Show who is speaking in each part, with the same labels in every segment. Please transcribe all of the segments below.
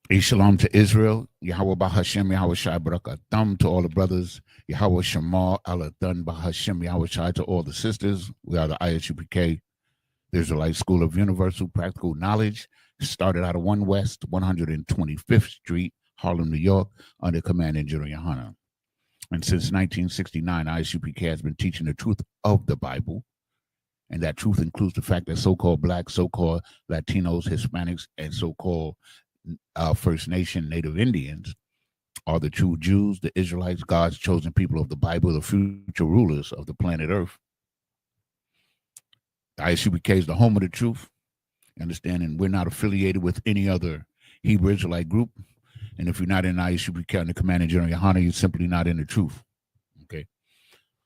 Speaker 1: A shalom to Israel. Yahweh Bahashem, Yahweh Shai Barakatam to all the brothers. Yahweh Shema Alathan Bahashem, Yahweh Shai to all the sisters. We are the Isupk, the Israelite School of Universal Practical Knowledge. Started out of 1 West, 125th Street, Harlem, New York, under Command in General Yohana. And since 1969, Isupk has been teaching the truth of the Bible. And that truth includes the fact that so-called Blacks, so-called Latinos, Hispanics, and so-called First Nation Native Indians are the true Jews, the Israelites, God's chosen people of the Bible, the future rulers of the planet Earth. The Isupk is the home of the truth. Understanding we're not affiliated with any other Hebrew Israelite group. And if you're not in the Isupk and the Command in General Yohana, you're simply not in the truth. Okay.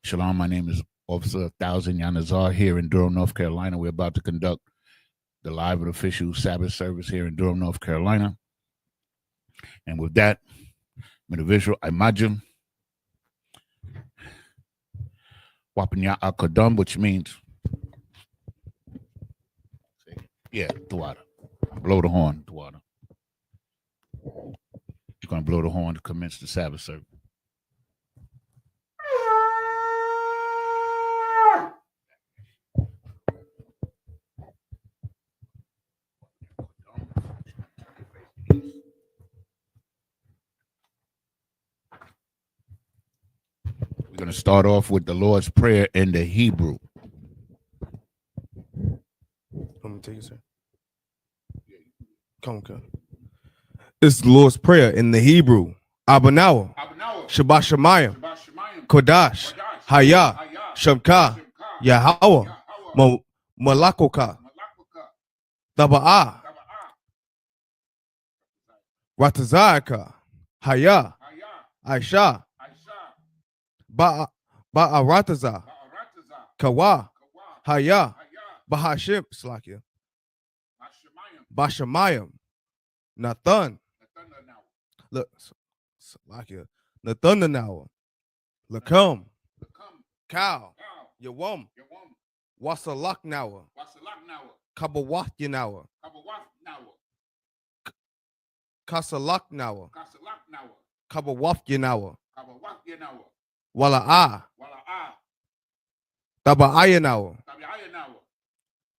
Speaker 1: Shalom, my name is Officer 1000 Yanazar here in Durham, North Carolina. We're about to conduct the live and official Sabbath service here in Durham, North Carolina. And with that, visual, I imagine Wapanya Akadam, which means, yeah, Tuwada. Blow the horn, Tuwada. You're going to blow the horn to commence the Sabbath service. We're going to start off with the Lord's Prayer in the Hebrew.
Speaker 2: Let me take you, sir. Come. It's the Lord's Prayer in the Hebrew. Abanawa, Shabbat Shemayim, Kodash, Haya, Shabka, Yahweh, Malakoka, Taba'a, Ratazaka, Haya, Aisha, Ba'arataza, Kawa, Haya, Bahashim, Slakia, Bashamayim, Nathan, look, Slakia, Nathan Nawa, Lakam, Cow, Yawam, Wasalak Nawa, Kabawak Yanawa, Kasalak Nawa, Kabawaf Yanawa, Wala'a, Taba'ayanawa,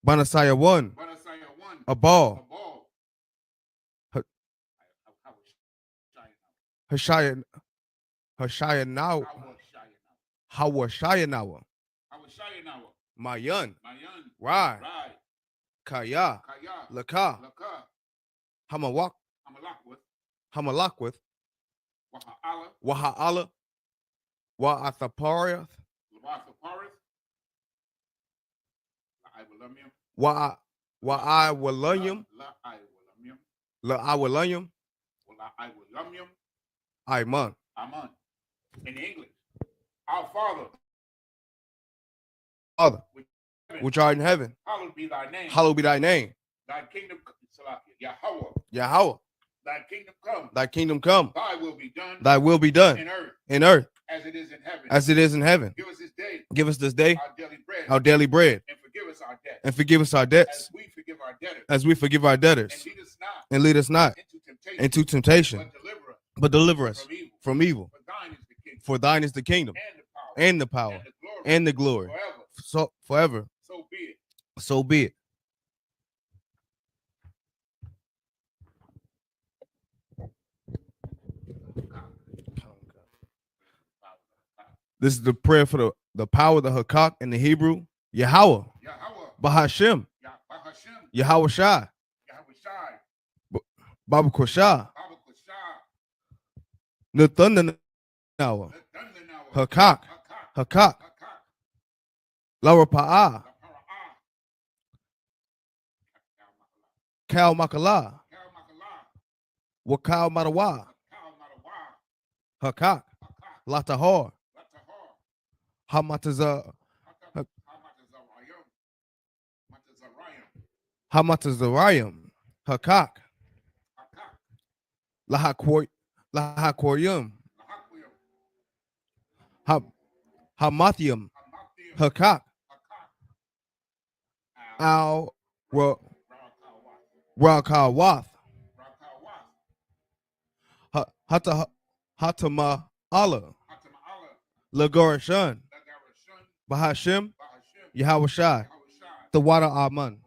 Speaker 2: Banasaya 1, Abal, Hashaya now, Hawashaya now, Mayan, Rai, Kaya, Laka, Hamawak, Hamalakwith, Waha'ala, Wa'athaparith, Wa'awalayum, La'awalayum, Aiman.
Speaker 1: In English, our Father,
Speaker 2: which art in heaven,
Speaker 1: hallowed be thy name.
Speaker 2: Hallowed be thy name.
Speaker 1: Thy kingdom, Yahweh.
Speaker 2: Yahweh.
Speaker 1: Thy kingdom come.
Speaker 2: Thy kingdom come.
Speaker 1: Thy will be done.
Speaker 2: Thy will be done
Speaker 1: in earth
Speaker 2: as it is in heaven.
Speaker 1: As it is in heaven.
Speaker 2: Give us this day. Give us this day
Speaker 1: our daily bread.
Speaker 2: And forgive us our debts. As we forgive our debtors. And lead us not into temptation. But deliver us from evil. For thine is the kingdom and the power and the glory. So forever. So be it. This is the prayer for the power of the Hakak in the Hebrew. Yahweh. Bahashem. Yahweh Shai. Baba Koshah. Nathan Nawa. Hakak. Hakak. Laura Pa'a. Kal Makala. Wakal Matawa. Hakak. Latahor. Hamatazarayim. Hakak. Lahakoryum. Hamathium. Hakak. Al Rakawath. Hatama Allah. Lagorashan. Bahashim. Yahweh Shai. The water Aman.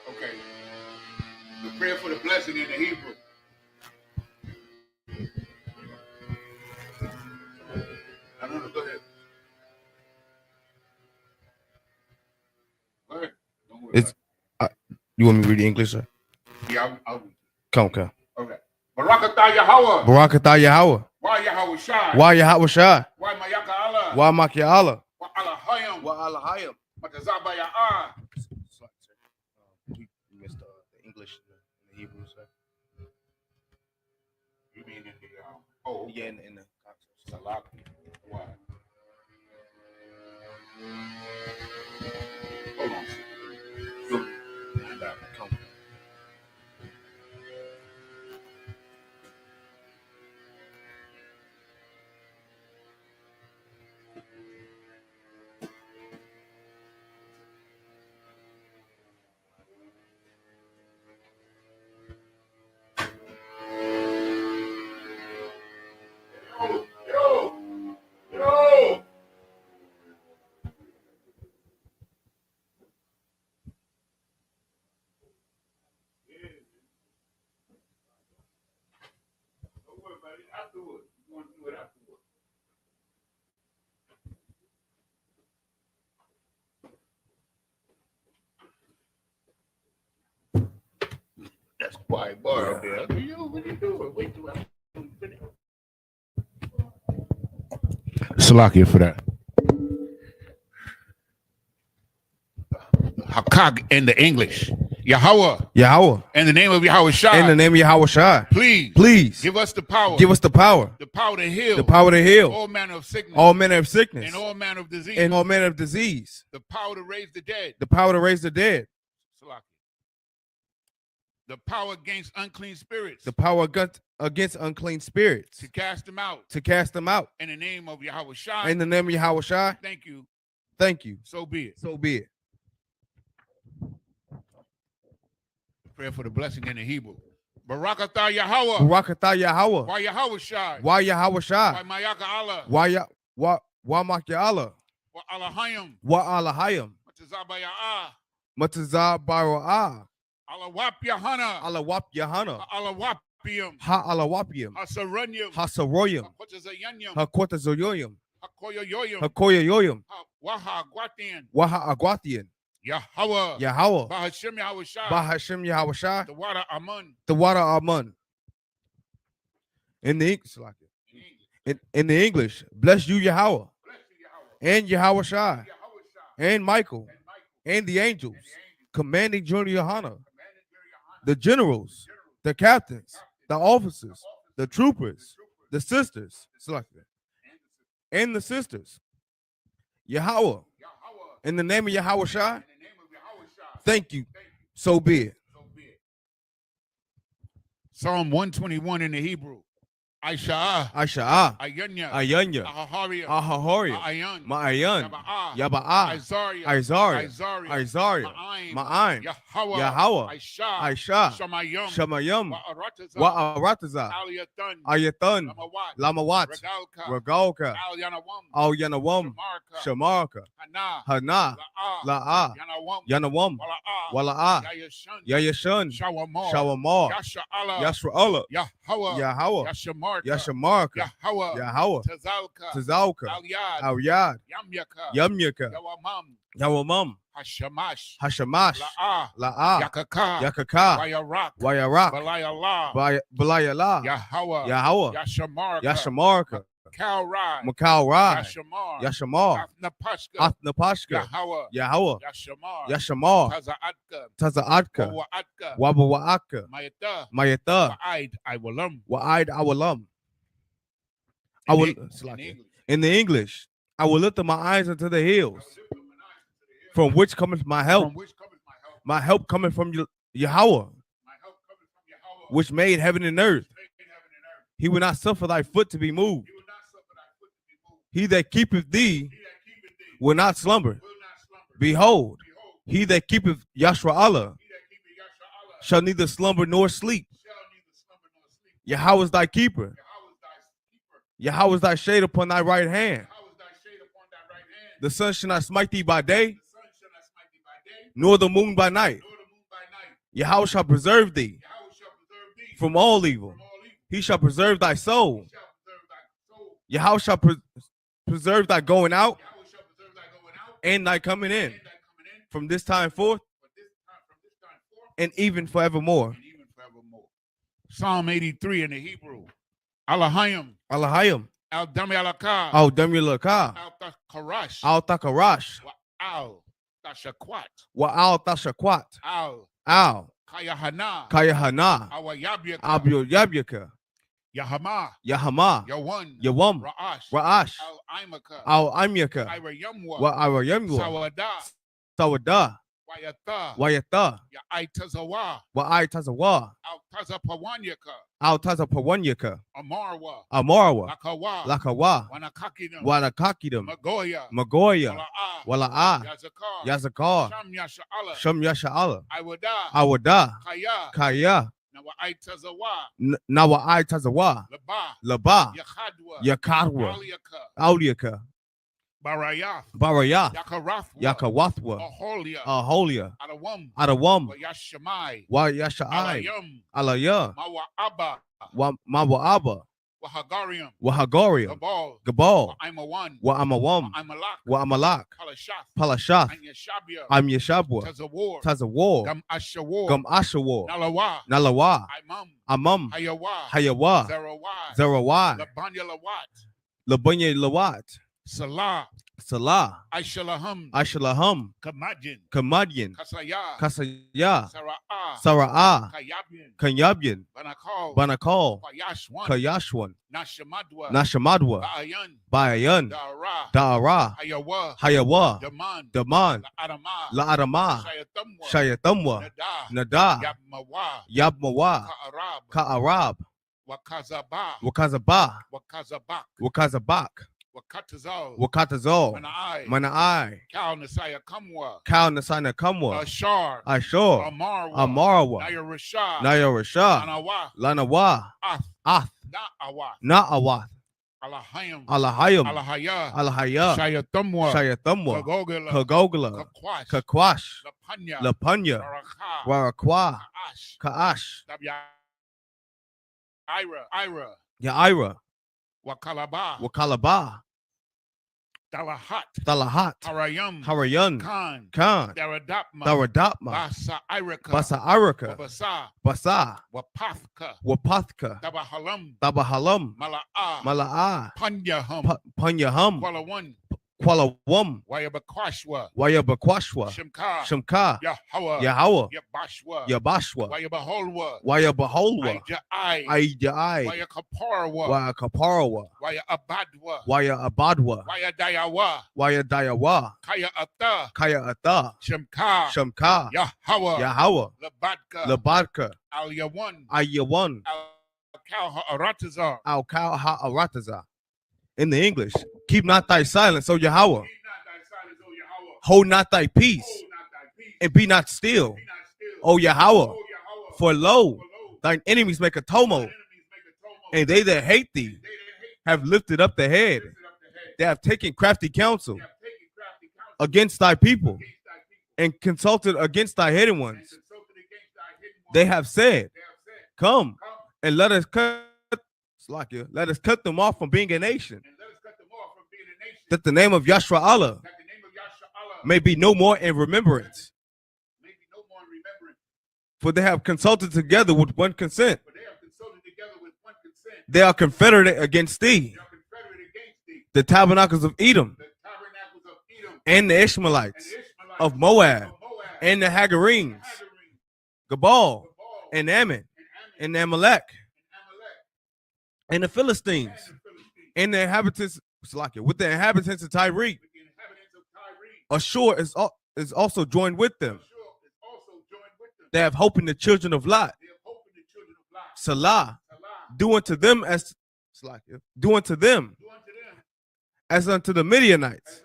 Speaker 1: Okay. The prayer for the blessing in the Hebrew. No, go ahead. Go ahead. Don't worry
Speaker 2: It's you want me to read the English, sir?
Speaker 1: Yeah, I'll
Speaker 2: Come.
Speaker 1: Okay. Barakatah Yahweh.
Speaker 2: Barakatah Yahweh.
Speaker 1: Why Yahweh Shai?
Speaker 2: Why Yahweh Shai?
Speaker 1: Why Mayaka Allah?
Speaker 2: Why Maki Allah?
Speaker 1: Why Allahayim?
Speaker 2: Why Allahayim?
Speaker 1: Matazaba Ya'ah.
Speaker 2: We missed the English and the Hebrew, sir.
Speaker 1: You mean in the
Speaker 2: Yeah, in the
Speaker 1: Salak. Why? Hold on. Look.
Speaker 2: Come.
Speaker 1: Yo! Don't worry about it. Afterwards. You want to do it afterwards. That's quiet bar up there. What are you doing? Wait till I finish. Salakia for that. Hakag in the English. Yahweh.
Speaker 2: Yahweh.
Speaker 1: In the name of Yahweh Shai.
Speaker 2: In the name of Yahweh Shai.
Speaker 1: Please. Give us the power.
Speaker 2: Give us the power.
Speaker 1: The power to heal.
Speaker 2: The power to heal.
Speaker 1: All manner of sickness.
Speaker 2: All manner of sickness.
Speaker 1: And all manner of disease.
Speaker 2: And all manner of disease.
Speaker 1: The power to raise the dead.
Speaker 2: The power to raise the dead.
Speaker 1: Salakia. The power against unclean spirits.
Speaker 2: The power against unclean spirits.
Speaker 1: To cast them out.
Speaker 2: To cast them out.
Speaker 1: In the name of Yahweh Shai.
Speaker 2: In the name of Yahweh Shai.
Speaker 1: Thank you.
Speaker 2: Thank you.
Speaker 1: So be it.
Speaker 2: So be it.
Speaker 1: Prayer for the blessing in the Hebrew. Barakatah Yahweh.
Speaker 2: Barakatah Yahweh.
Speaker 1: Why Yahweh Shai?
Speaker 2: Why Yahweh Shai?
Speaker 1: Why Mayaka Allah?
Speaker 2: Why Maki Allah?
Speaker 1: Why Allahayim?
Speaker 2: Why Allahayim?
Speaker 1: Matazaba Ya'ah.
Speaker 2: Matazah Bara'ah.
Speaker 1: Allah Wap Yahana.
Speaker 2: Allah Wap Yahana.
Speaker 1: Allah Wapium.
Speaker 2: Ha Allah Wapium.
Speaker 1: Hasaranyum.
Speaker 2: Hasaroyim.
Speaker 1: Hakotazayanyum.
Speaker 2: Hakotazoyoyim.
Speaker 1: Hakoyoyoyum.
Speaker 2: Hakoya Yoyim.
Speaker 1: Waha Guatian.
Speaker 2: Waha Aguatian.
Speaker 1: Yahweh.
Speaker 2: Yahweh.
Speaker 1: Bahashim Yahweh Shai.
Speaker 2: Bahashim Yahweh Shai.
Speaker 1: The water Amun.
Speaker 2: The water Amun. In the English, bless you Yahweh. And Yahweh Shai. And Michael. And the angels. Commanding Junior Yohana. The generals. The captains. The officers. The troopers. The sisters. And the sisters. Yahweh. In the name of Yahweh Shai. Thank you. So be it.
Speaker 1: Psalm 121 in the Hebrew. Aisha.
Speaker 2: Ayanya. Ahahoriya. Ma'ayan. Yaba'a. Isaiah. Ma'aim. Yahweh. Aisha. Shamayim. Wa'arataza. Ayathan. Lamawat. Regalka. Al Yanawam. Shamarka. Hana. La'a. Yanawam. Wala'a. Yayashun. Shawamar. Yasra'ala. Yahweh. Yashamarka. Yahweh. Tazalka. Al-Yad. Yamyaka. Yawamam. Hashamash. La'a.
Speaker 1: Yakaka.
Speaker 2: Wayarak. Balayala. Yahweh. Yashamarka. Makalra. Yashamar. Athnapashka. Yahweh. Yashamar. Taza'adka. Wabawa'aka. Mayata. Wa'id awalam. In the English, I will lift up my eyes unto the hills, from which cometh my help. My help cometh from Yahweh, which made heaven and earth. He will not suffer thy foot to be moved. He that keepeth thee will not slumber. Behold, he that keepeth Yashra Allah shall neither slumber nor sleep. Yahweh is thy keeper. Yahweh is thy shade upon thy right hand. The sun shall not smite thee by day, nor the moon by night. Yahweh shall preserve thee from all evil. He shall preserve thy soul. Yahweh shall preserve thy going out and thy coming in from this time forth and even forevermore.
Speaker 1: Psalm 83 in the Hebrew. Alahayim.
Speaker 2: Alahayim.
Speaker 1: Al-Dami Alakah.
Speaker 2: Al-Dami Alakah.
Speaker 1: Al-Takarash.
Speaker 2: Al-Takarash.
Speaker 1: Al-Tashakwat.
Speaker 2: Wa al-Tashakwat.
Speaker 1: Al. Kayahana.
Speaker 2: Kayahana.
Speaker 1: Awayabyaka.
Speaker 2: Abu Yabyaka.
Speaker 1: Yahama.
Speaker 2: Yahama.
Speaker 1: Yawan.
Speaker 2: Yawam.
Speaker 1: Ra'ash.
Speaker 2: Al-Imaka.
Speaker 1: Al-Imaka.
Speaker 2: Al-Imyaka.
Speaker 1: Irayamwa.
Speaker 2: Wa Irayamwa.
Speaker 1: Sawada.
Speaker 2: Sawada.
Speaker 1: Wayata.
Speaker 2: Wayata.
Speaker 1: Ya'itazawa.
Speaker 2: Wa Aitazawa.
Speaker 1: Al-Tazapawanyaka.
Speaker 2: Al-Tazapawanyaka.
Speaker 1: Amarwa.
Speaker 2: Amarwa.
Speaker 1: Lakawa.
Speaker 2: Lakawa.
Speaker 1: Wanakakidam.
Speaker 2: Wanakakidam.
Speaker 1: Magoya.
Speaker 2: Magoya.
Speaker 1: Wala'a.
Speaker 2: Wala'a.
Speaker 1: Yazakar.
Speaker 2: Yazakar.
Speaker 1: Sham Yasha'ala.
Speaker 2: Sham Yasha'ala.
Speaker 1: Iwada.
Speaker 2: Awada.
Speaker 1: Kaya.
Speaker 2: Kaya.
Speaker 1: Nawaitazawa.
Speaker 2: Nawa Aitazawa.
Speaker 1: Laba.
Speaker 2: Laba.
Speaker 1: Yakhadwa.
Speaker 2: Yakadwa.
Speaker 1: Aliaka.
Speaker 2: Auliaka.
Speaker 1: Barayath.
Speaker 2: Barayath.
Speaker 1: Yakarathwa.
Speaker 2: Yakawathwa.
Speaker 1: Aholia.
Speaker 2: Aholia.
Speaker 1: Adawam.
Speaker 2: Adawam.
Speaker 1: Wayashamai.
Speaker 2: Wa Yasha'ai.
Speaker 1: Alayam.
Speaker 2: Alaya.
Speaker 1: Mawa'aba.
Speaker 2: Wa Mawa'aba.
Speaker 1: Wahagarium.
Speaker 2: Wahagarium.
Speaker 1: Gabal.
Speaker 2: Gabal.
Speaker 1: Wa'aimawan.
Speaker 2: Wa Amawam.
Speaker 1: Wa'aimalak.
Speaker 2: Wa Amalak.
Speaker 1: Palashath.
Speaker 2: Palashath.
Speaker 1: Anyashabia.
Speaker 2: I'm Yeshabwa.
Speaker 1: Tazawar.
Speaker 2: Tazawar.
Speaker 1: Gam Ashawar.
Speaker 2: Gum Ashawar.
Speaker 1: Nalawa.
Speaker 2: Nalawa.
Speaker 1: Imam.
Speaker 2: Amam.
Speaker 1: Hayawa.
Speaker 2: Hayawa.
Speaker 1: Zerawai.
Speaker 2: Zerawai.
Speaker 1: Labanya Lawat.
Speaker 2: Labunya Lawat.
Speaker 1: Salah.
Speaker 2: Salah.
Speaker 1: Aishalaham.
Speaker 2: Ashalaham.
Speaker 1: Kamadjin.
Speaker 2: Kamadyan.
Speaker 1: Kasaya.
Speaker 2: Kasaya.
Speaker 1: Sara'ah.
Speaker 2: Sara'ah.
Speaker 1: Kayabyan.
Speaker 2: Kanyabyan.
Speaker 1: Banakal.
Speaker 2: Banakal.
Speaker 1: Kayashwan.
Speaker 2: Kayashwan.
Speaker 1: Nashamadwa.
Speaker 2: Nashamadwa.
Speaker 1: Ba'ayan.
Speaker 2: Bayan.
Speaker 1: Da'ara.
Speaker 2: Da'ara.
Speaker 1: Hayawa.
Speaker 2: Hayawa.
Speaker 1: Daman.
Speaker 2: Daman.
Speaker 1: La'adama.
Speaker 2: La'adama.
Speaker 1: Shayatamwa.
Speaker 2: Shayatamwa.
Speaker 1: Nada.
Speaker 2: Nada.
Speaker 1: Yabmawa.
Speaker 2: Yabmawa.
Speaker 1: Ka'arab.
Speaker 2: Ka'arab.
Speaker 1: Wakazaba.
Speaker 2: Wakazabah.
Speaker 1: Wakazabak.
Speaker 2: Wakazabak.
Speaker 1: Wakatazal.
Speaker 2: Wakatazal.
Speaker 1: Mana'ai.
Speaker 2: Mana'ai.
Speaker 1: Kal Nasaya Kamwa.
Speaker 2: Kal Nasana Kamwa.
Speaker 1: Ashar.
Speaker 2: Ashur.
Speaker 1: Amarwa.
Speaker 2: Amarwa.
Speaker 1: Naya Rasha.
Speaker 2: Naya Rasha.
Speaker 1: Anawa.
Speaker 2: Lanawa.
Speaker 1: Ath.
Speaker 2: Ath.
Speaker 1: Na'awa.
Speaker 2: Na'awath.
Speaker 1: Alahayim.
Speaker 2: Alahayim.
Speaker 1: Alahaya.
Speaker 2: Alahaya.
Speaker 1: Shayatamwa.
Speaker 2: Shayatamwa.
Speaker 1: Kagogala.
Speaker 2: Kagogla.
Speaker 1: Kakwash.
Speaker 2: Kakwash.
Speaker 1: Lapanya.
Speaker 2: Lapanya.
Speaker 1: Barakha.
Speaker 2: Warakwa.
Speaker 1: Ash.
Speaker 2: Ka'ash.
Speaker 1: Ira.
Speaker 2: Ya'ira.
Speaker 1: Wakalaba.
Speaker 2: Wakalaba.
Speaker 1: Dalahat.
Speaker 2: Talahat.
Speaker 1: Harayam.
Speaker 2: Harayan.
Speaker 1: Khan.
Speaker 2: Khan.
Speaker 1: Daradapma.
Speaker 2: Daradapma.
Speaker 1: Basa Iraka.
Speaker 2: Basa Araka.
Speaker 1: Basa.
Speaker 2: Basa.
Speaker 1: Wapathka.
Speaker 2: Wapathka.
Speaker 1: Dabahalam.
Speaker 2: Tabahalam.
Speaker 1: Mala'a.
Speaker 2: Mala'a.
Speaker 1: Panyaham.
Speaker 2: Panyaham.
Speaker 1: Walawan.
Speaker 2: Kwalawam.
Speaker 1: Wayabakwashwa.
Speaker 2: Wayabakwashwa.
Speaker 1: Shimka.
Speaker 2: Shimka.
Speaker 1: Yahwa.
Speaker 2: Yahwa.
Speaker 1: Yabashwa.
Speaker 2: Yabashwa.
Speaker 1: Wayabaholwa.
Speaker 2: Wayabaholwa.
Speaker 1: Aija'ai.
Speaker 2: Aija'ai.
Speaker 1: Wayakaparwa.
Speaker 2: Wayakaparawa.
Speaker 1: Wayabadwa.
Speaker 2: Wayabadwa.
Speaker 1: Wayadayawa.
Speaker 2: Wayadayawa.
Speaker 1: Kaya Ata.
Speaker 2: Kaya Ata.
Speaker 1: Shimka.
Speaker 2: Shamka.
Speaker 1: Yahwa.
Speaker 2: Yahwa.
Speaker 1: Labadka.
Speaker 2: Labadka.
Speaker 1: Al-Yawan.
Speaker 2: Ayawan.
Speaker 1: Al-Kal-Ha'aratazar.
Speaker 2: Al-Kal Ha'arataza. In the English, keep not thy silence, O Yahweh. Hold not thy peace, and be not still, O Yahweh. For lo, thine enemies make a tumult, and they that hate thee have lifted up the head. They have taken crafty counsel against thy people, and consulted against thy hidden ones. They have said, come, and let us cut them off from being a nation, that the name of Yashra Allah may be no more in remembrance. For they have consulted together with one consent. They are confederate against thee, the tabernacles of Edom, and the Ishmaelites of Moab, and the Hagarenes, Gabal, and Ammon, and Amalek, and the Philistines, and the inhabitants, with the inhabitants of Tyre. Ashur is also joined with them. They have hope in the children of Lot. Salah, do unto them as unto the Midianites,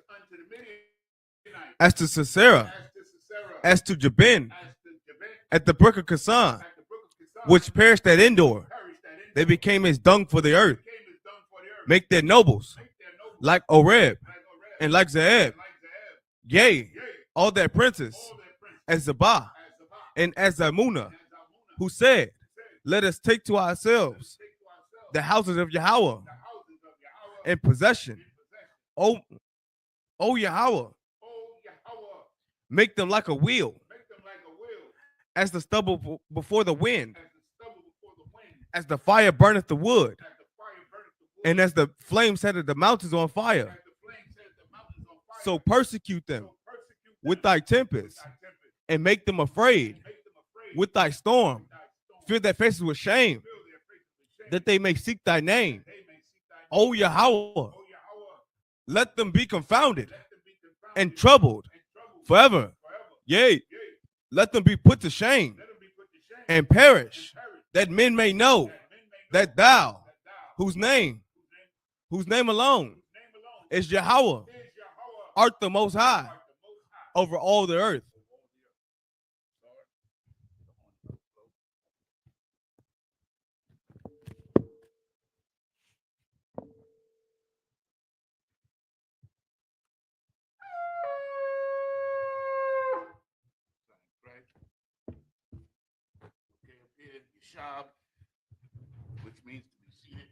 Speaker 2: as to Sisera, as to Jabin, at the brook of Kasan, which perished at Endor. They became as dung for the earth. Make their nobles like Oreb and like Zeeb. Yea, all their princes, as Zabah and as Zamunah, who said, let us take to ourselves the houses of Yahweh in possession. O Yahweh, make them like a wheel, as the stubble before the wind, as the fire burneth the wood, and as the flame setteth the mountains on fire. So persecute them with thy tempest, and make them afraid with thy storm. Fill their faces with shame, that they may seek thy name. O Yahweh, let them be confounded and troubled forever. Yea, let them be put to shame and perish, that men may know that thou, whose name alone is Yahweh, art the most high over all the earth.
Speaker 1: Shab, which means to be seated.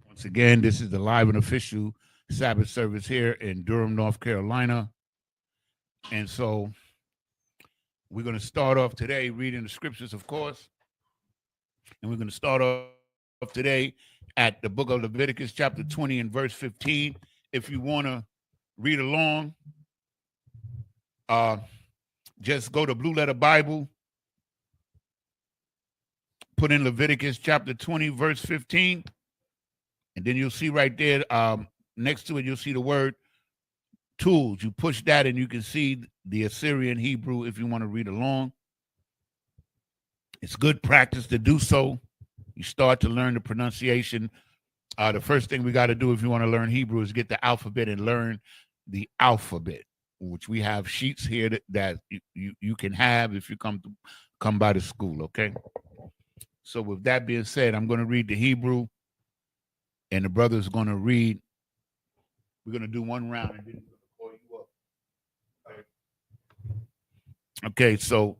Speaker 1: Once again, this is the live and official Sabbath service here in Durham, North Carolina. And so we're going to start off today reading the scriptures, of course. And we're going to start off today at the book of Leviticus, chapter 20 and verse 15. If you want to read along, just go to Blue Letter Bible, put in Leviticus chapter 20, verse 15, and then you'll see right there, next to it, you'll see the word tools. You push that and you can see the Assyrian Hebrew if you want to read along. It's good practice to do so. You start to learn the pronunciation. The first thing we got to do if you want to learn Hebrew is get the alphabet and learn the alphabet, which we have sheets here that you can have if you come by the school, okay? So with that being said, I'm going to read the Hebrew, and the brother's going to read. We're going to do one round, and then we're going to call you up. Okay, so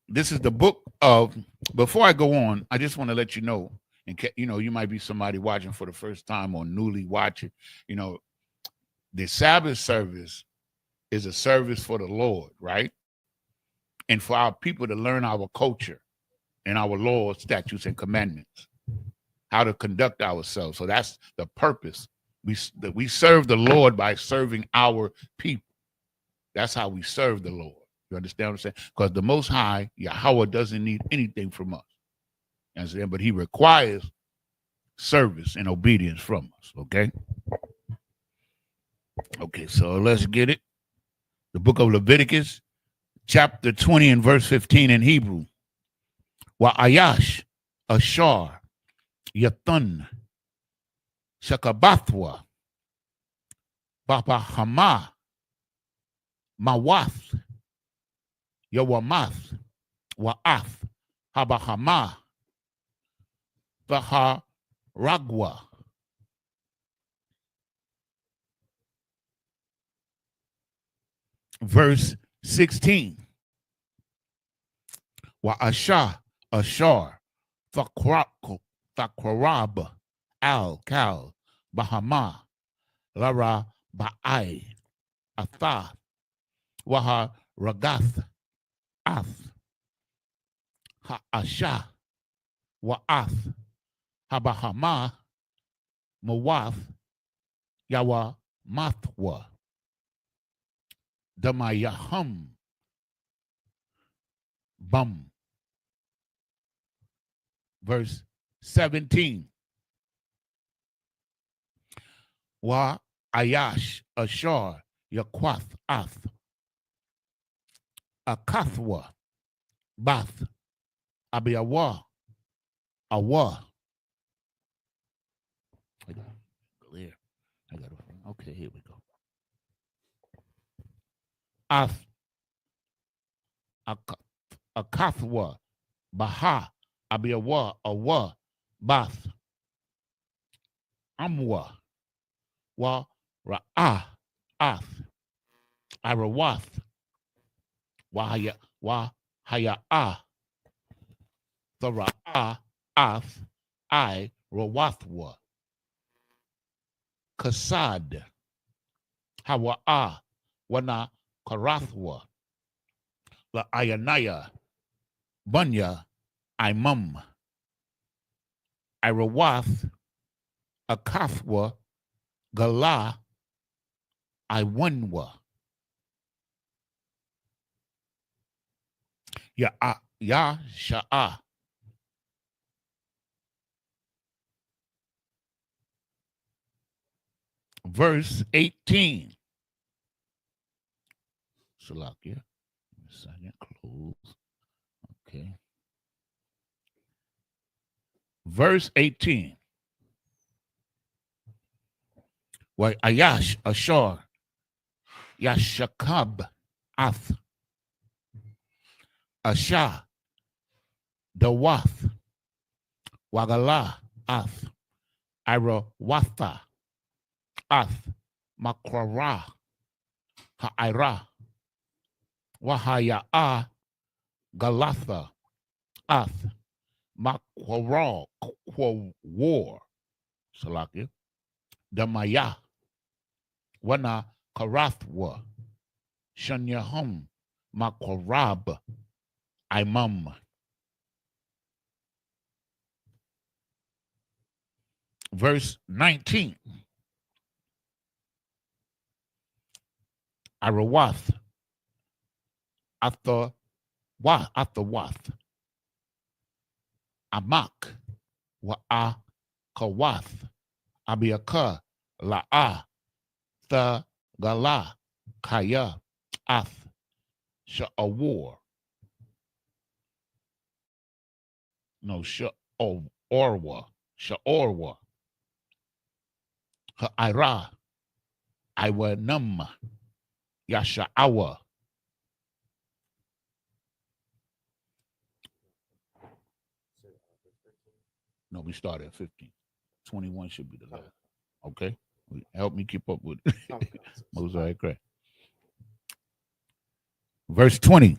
Speaker 1: this is the book of, before I go on, I just want to let you know, and you might be somebody watching for the first time or newly watching, the Sabbath service is a service for the Lord, right? And for our people to learn our culture and our laws, statutes, and commandments, how to conduct ourselves. So that's the purpose. We serve the Lord by serving our people. That's how we serve the Lord. You understand what I'm saying? Because the Most High, Yahweh, doesn't need anything from us. You understand? But he requires service and obedience from us, okay? Okay, so let's get it. The book of Leviticus, chapter 20 and verse 15 in Hebrew. Wa'ayash, Ashar, Yathun, Shakabathwa, Babahama, Mawath, Yawamath, Wa'ath, Habahama, Baharagwa. Verse 16. Wa'asha, Ashar, Thakwarab, Al-Kal, Bahama, Lara, Ba'ai, Atha, Waha, Ragath, Ath, Ha'asha, Wa'ath, Habahama, Mawath, Yawa, Mathwa, Damayahum, Bum. Verse 17. Wa Ayash, Ashar, Yakwath, Ath, Akathwa, Bath, Abiyawa, Awa. Clear. Okay, here we go. Ath, akathwa, baha, abiawa, awa, bath, amwa, wa, ra'ah, ath, irawath, wahaya, wahaya, the ra'ah, ath, I, rawathwa, kasad, hawa'a, wana, karathwa, la ayanaya, bunya, imum, irawath, akathwa, gala, iwanwa, ya sha'a. Verse 18. Salakia. Second, close. Okay. Verse 18. Wa ayash ashar yashakab ath asha dawath wagala ath irawatha ath makrara ha'ira wahaya galatha ath makwara war Salakia damaya wana karathwa shanyahum makorab imam. Verse 19. Arawath athawath amak wa kawath abiaka la'a the gala kaya ath sha'awar no sha'orwa ha'ira iwanum yasha'awa. No, we started at 15. 21 should be the last. Okay? Help me keep up with it. Mosaic, correct. Verse 20.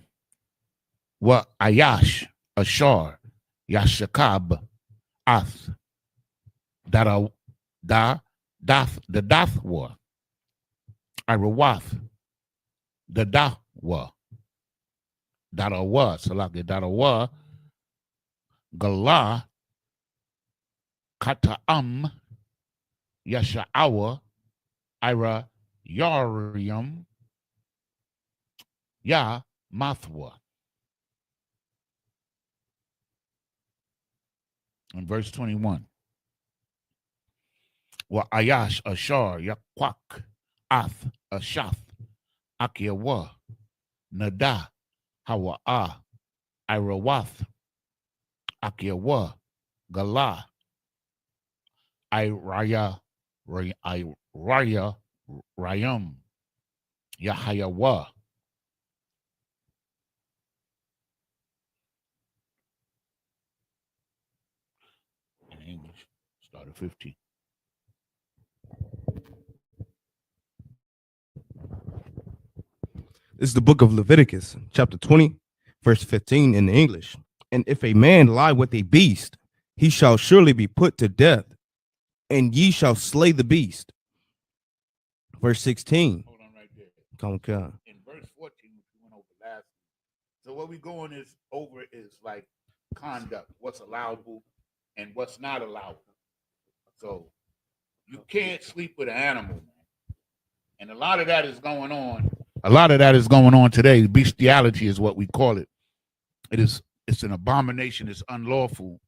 Speaker 1: Wa ayash ashar yashakab ath the dathwa irawath the dahwa darawa salaki darawa gala kata'am yasha'awa ira yarium ya mathwa. In verse 21. Wa ayash ashar yakwak ath ashath akiawa nada hawa'a irawath akiawa gala iraya rayam yahayawa. In English, start at 15.
Speaker 2: This is the book of Leviticus, chapter 20, verse 15 in the English. And if a man lie with a beast, he shall surely be put to death, and ye shall slay the beast. Verse 16.
Speaker 1: Hold on right there.
Speaker 2: Come.
Speaker 1: In verse 14, which we went over last. So what we're going over is like conduct, what's allowable and what's not allowable. So you can't sleep with an animal, man. And a lot of that is going on. A lot of that is going on today. Bestiality is what we call it. It's an abomination, it's unlawful.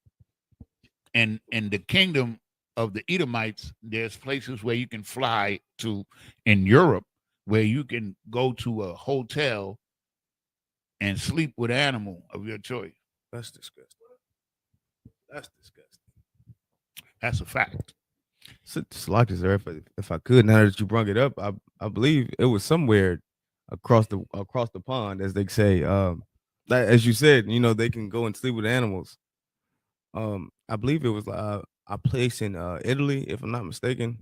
Speaker 1: And in the kingdom of the Edomites, there's places where you can fly to in Europe where you can go to a hotel and sleep with an animal of your choice.
Speaker 2: That's disgusting. That's disgusting.
Speaker 1: That's a fact.
Speaker 2: It's like this, if I could, now that you brought it up, I believe it was somewhere across the pond, as they say. As you said, they can go and sleep with animals. I believe it was a place in Italy, if I'm not mistaken.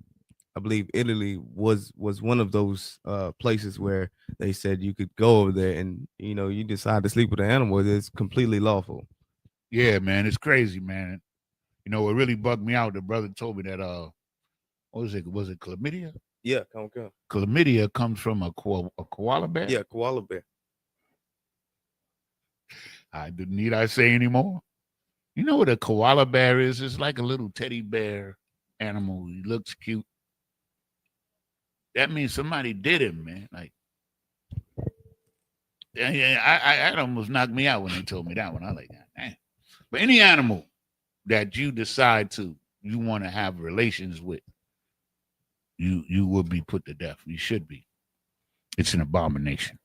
Speaker 2: I believe Italy was one of those places where they said you could go over there and you decide to sleep with an animal. It's completely lawful.
Speaker 1: Yeah, man, it's crazy, man. You know, what really bugged me out. The brother told me that what was it? Was it chlamydia?
Speaker 2: Yeah, come on.
Speaker 1: Chlamydia comes from a koala bear.
Speaker 2: Yeah, koala bear.
Speaker 1: I didn't need I say anymore. You know what a koala bear is? It's like a little teddy bear animal. He looks cute. That means somebody did him, man. Like, yeah, I almost knocked me out when they told me that one. I like that. Man. But any animal that you decide you want to have relations with, you will be put to death. You should be. It's an abomination.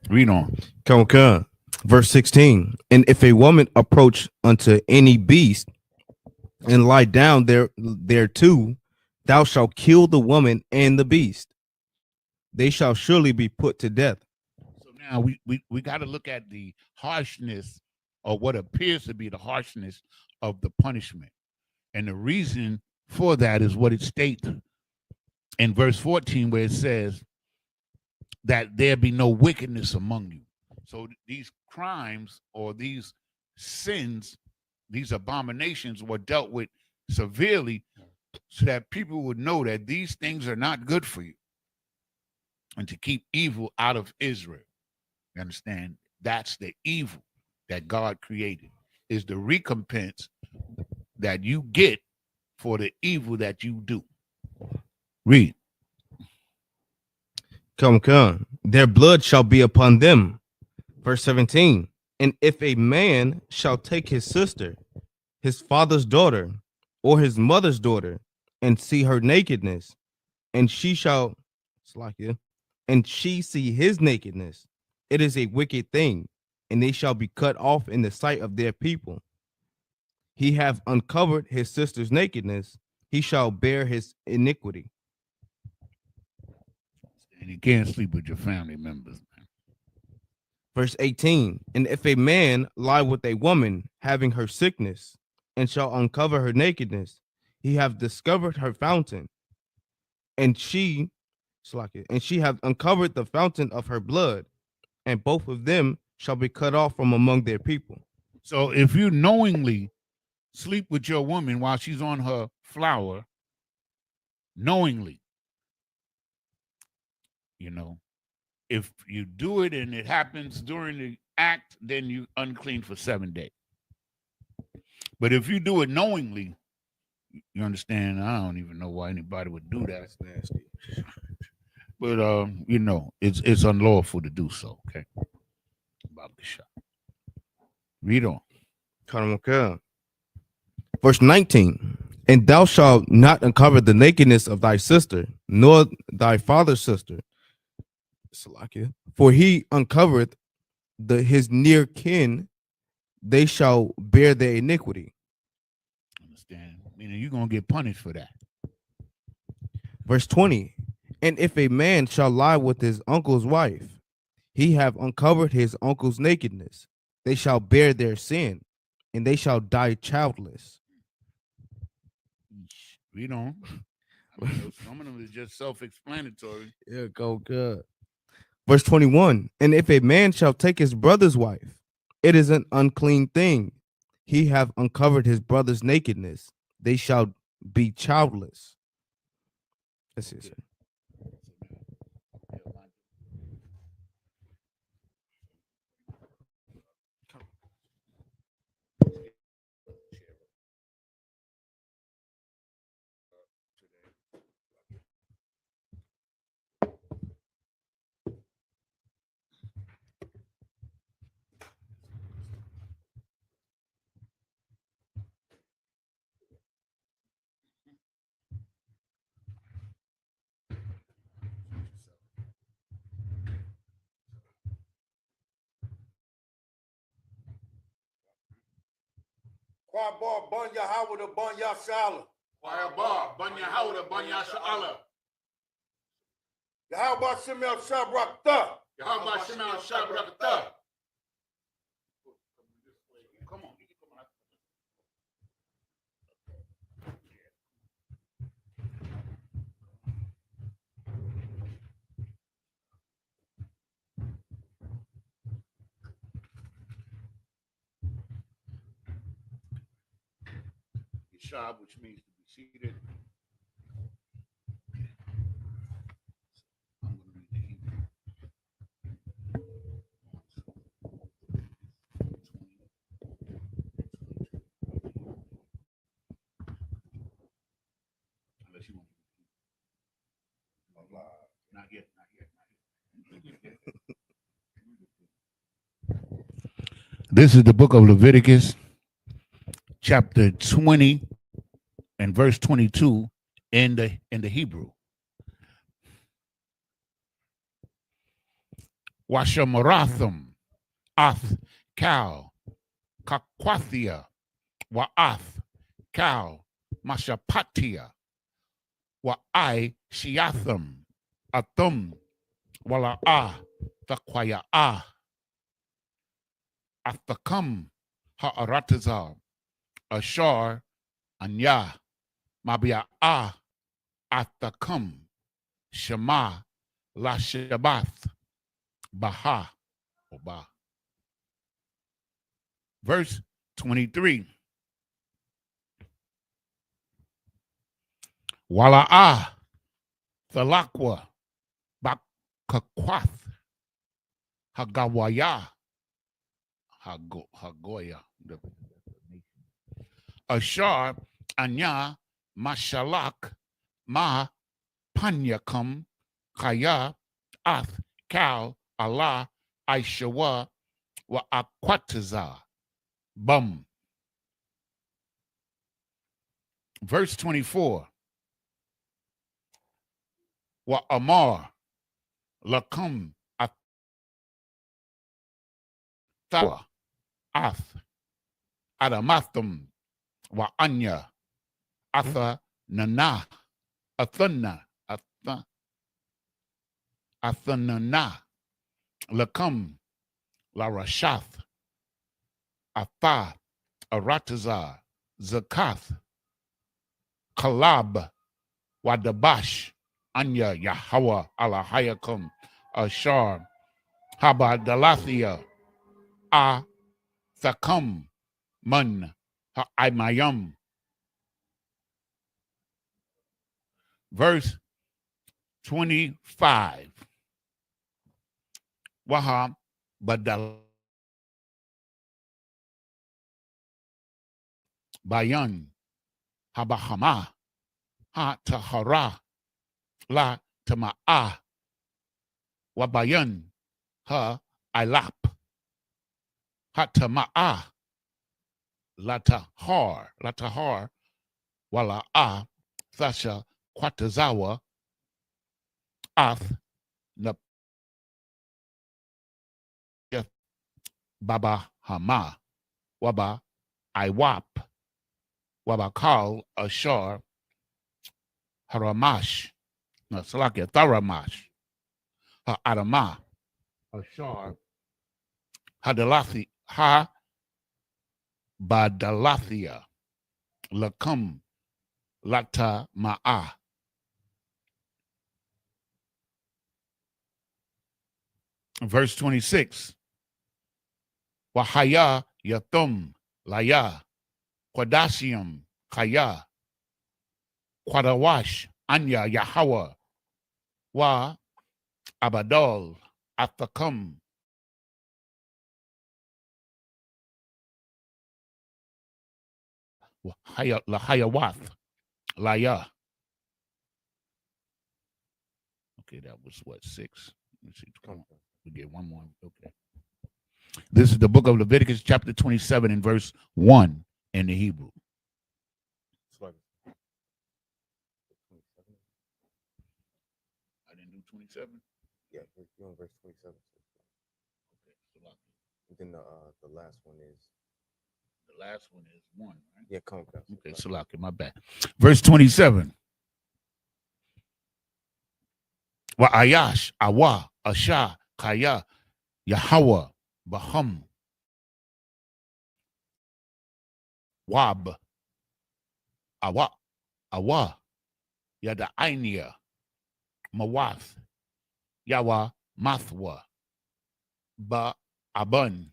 Speaker 1: Read on.
Speaker 2: Come. Verse 16. And if a woman approach unto any beast and lie down there too, thou shalt kill the woman and the beast. They shall surely be put to death.
Speaker 1: So now we got to look at the harshness, or what appears to be the harshness of the punishment. And the reason for that is what it states in verse 14, where it says that there be no wickedness among you. So these crimes or these sins, these abominations were dealt with severely so that people would know that these things are not good for you and to keep evil out of Israel. You understand? That's the evil that God created, is the recompense that you get for the evil that you do. Read.
Speaker 2: Come. Their blood shall be upon them. Verse 17. And if a man shall take his sister, his father's daughter, or his mother's daughter, and see her nakedness, and she shall, and she see his nakedness, it is a wicked thing, and they shall be cut off in the sight of their people. He have uncovered his sister's nakedness, he shall bear his iniquity.
Speaker 1: And you can't sleep with your family members.
Speaker 2: Verse 18. And if a man lie with a woman having her sickness, and shall uncover her nakedness, he have discovered her fountain, and she have uncovered the fountain of her blood, and both of them shall be cut off from among their people.
Speaker 1: So if you knowingly sleep with your woman while she's on her flower, knowingly, if you do it and it happens during the act, then you unclean for 7 days. But if you do it knowingly, you understand, I don't even know why anybody would do that.
Speaker 2: That's nasty.
Speaker 1: But it's unlawful to do so. Okay. About the shot. Read on.
Speaker 2: Verse 19. And thou shalt not uncover the nakedness of thy sister, nor thy father's sister. For he uncovereth his near kin, they shall bear their iniquity.
Speaker 1: Understand? Meaning you're going to get punished for that.
Speaker 2: Verse 20. And if a man shall lie with his uncle's wife, he have uncovered his uncle's nakedness. They shall bear their sin, and they shall die childless.
Speaker 1: Read on. Some of them is just self-explanatory.
Speaker 2: Yeah, go good. Verse 21. And if a man shall take his brother's wife, it is an unclean thing. He have uncovered his brother's nakedness. They shall be childless. That's it, sir.
Speaker 3: Kwabar Banya Howard Banya Shala.
Speaker 1: Kwabar Banya Howard Banya Sha'ala.
Speaker 3: Yahweh Shemel Shabrakta.
Speaker 1: Yahweh Shemel Shabrakta. Come on. Yeshab, which means to be seated. I'm going to read the Hebrew. Unless you want to. Not yet. This is the book of Leviticus, chapter 20 and verse 22 in the Hebrew. Washamaratham, Ath, Kal, Kakwathia, Wa'ath, Kal, Mashapatia, Wa'ai, Shiatham, Athum, Wala'ah, Thakwaya'ah, Athakam, Ha'aratazal, Ashar, Anya, Mabia'ah, Athakam, Shema, Lashabath, Baha, Oba. Verse 23. Wala'ah, Thalakwa, Bakakwath, Hagawaya, Hagoya, Ashar, Anya, Mashalak, Ma, Panyakam, Kaya, Ath, Kal, Allah, Aishawa, Wa Akwataza, Bum. Verse 24. Wa Amar, Lakum, Athawa, Ath, Adamathum, Wa Anya, Atha, Nana, Athana, Athanana, Lakum, La Rashath, Atha, Aratazar, Zakath, Kalab, Wadabash, Anya, Yahweh, Alahayakum, Ashar, Habadalathia, A, Thakam, Mun, Ha'aimayam. Verse 25. Waha, Badal, Bayan, Habahama, Ha Tahara, La Tama'a, Wabayan, Ha Ilap, Ha Tama'a, Latahar, Wala'a, Thasha, Kwatazawa, Ath, Baba Hama, Waba Iwap, Wabakal Ashar, Haramash, no, Salakia, Tharamash, Adama, Ashar, Hadalathi, Ha Badalathia, Lakum, Lata Ma'a. Verse 26. Wahaya Yatum Laya Quadasium Kaya Quadawash Anya Yahweh Wa Abadol Athakam Lahayawath Laya. Okay, that was what, 6? Let's see. We get one more. Okay. This is the book of Leviticus, chapter 27, and verse 1 in the Hebrew. I didn't do 27?
Speaker 2: Yeah, you're on verse 27.
Speaker 1: Okay, so
Speaker 2: and then the last one is
Speaker 1: The last one is 1, right?
Speaker 2: Yeah, come on.
Speaker 1: Okay, Salaki, my bad. Verse 27. Wa Ayash, Awa, Asha, Kaya, Yahweh, Baham, Wab, Awa, Awa, Yada Ainia, Mawath, Yawa, Mathwa, Ba Abun,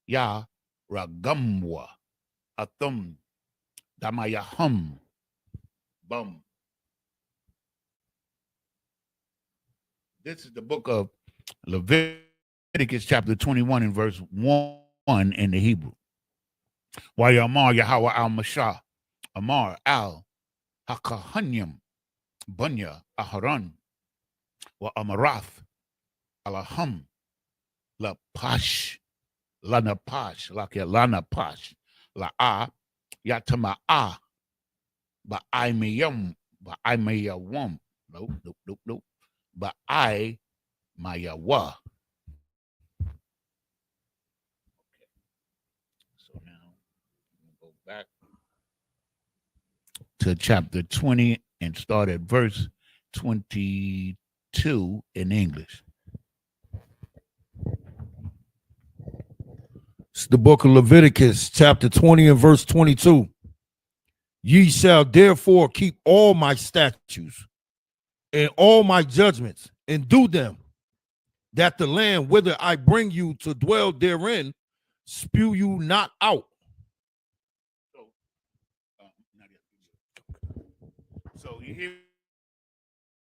Speaker 1: Ya Ragamwa, Athum, Damayahum, Bum. This is the book of Leviticus chapter 21 and verse 1 in the Hebrew. Wa Yamar Yahweh al Mashah, Amar al Hakahanyam, Bunya Aharon, Wa Amarath, Alaham, La Pash, Lana Pash, Lana Pash, La A, Yatama A, Ba I Mayam, Ba I Mayawam, nope, Ba I Mayawa. So now we'll go back to chapter 20 and start at verse 22 in English.
Speaker 4: It's the book of Leviticus, chapter 20 and verse 22. Ye shall therefore keep all my statutes and all my judgments and do them, that the land whither I bring you to dwell therein spew you not out.
Speaker 1: So you hear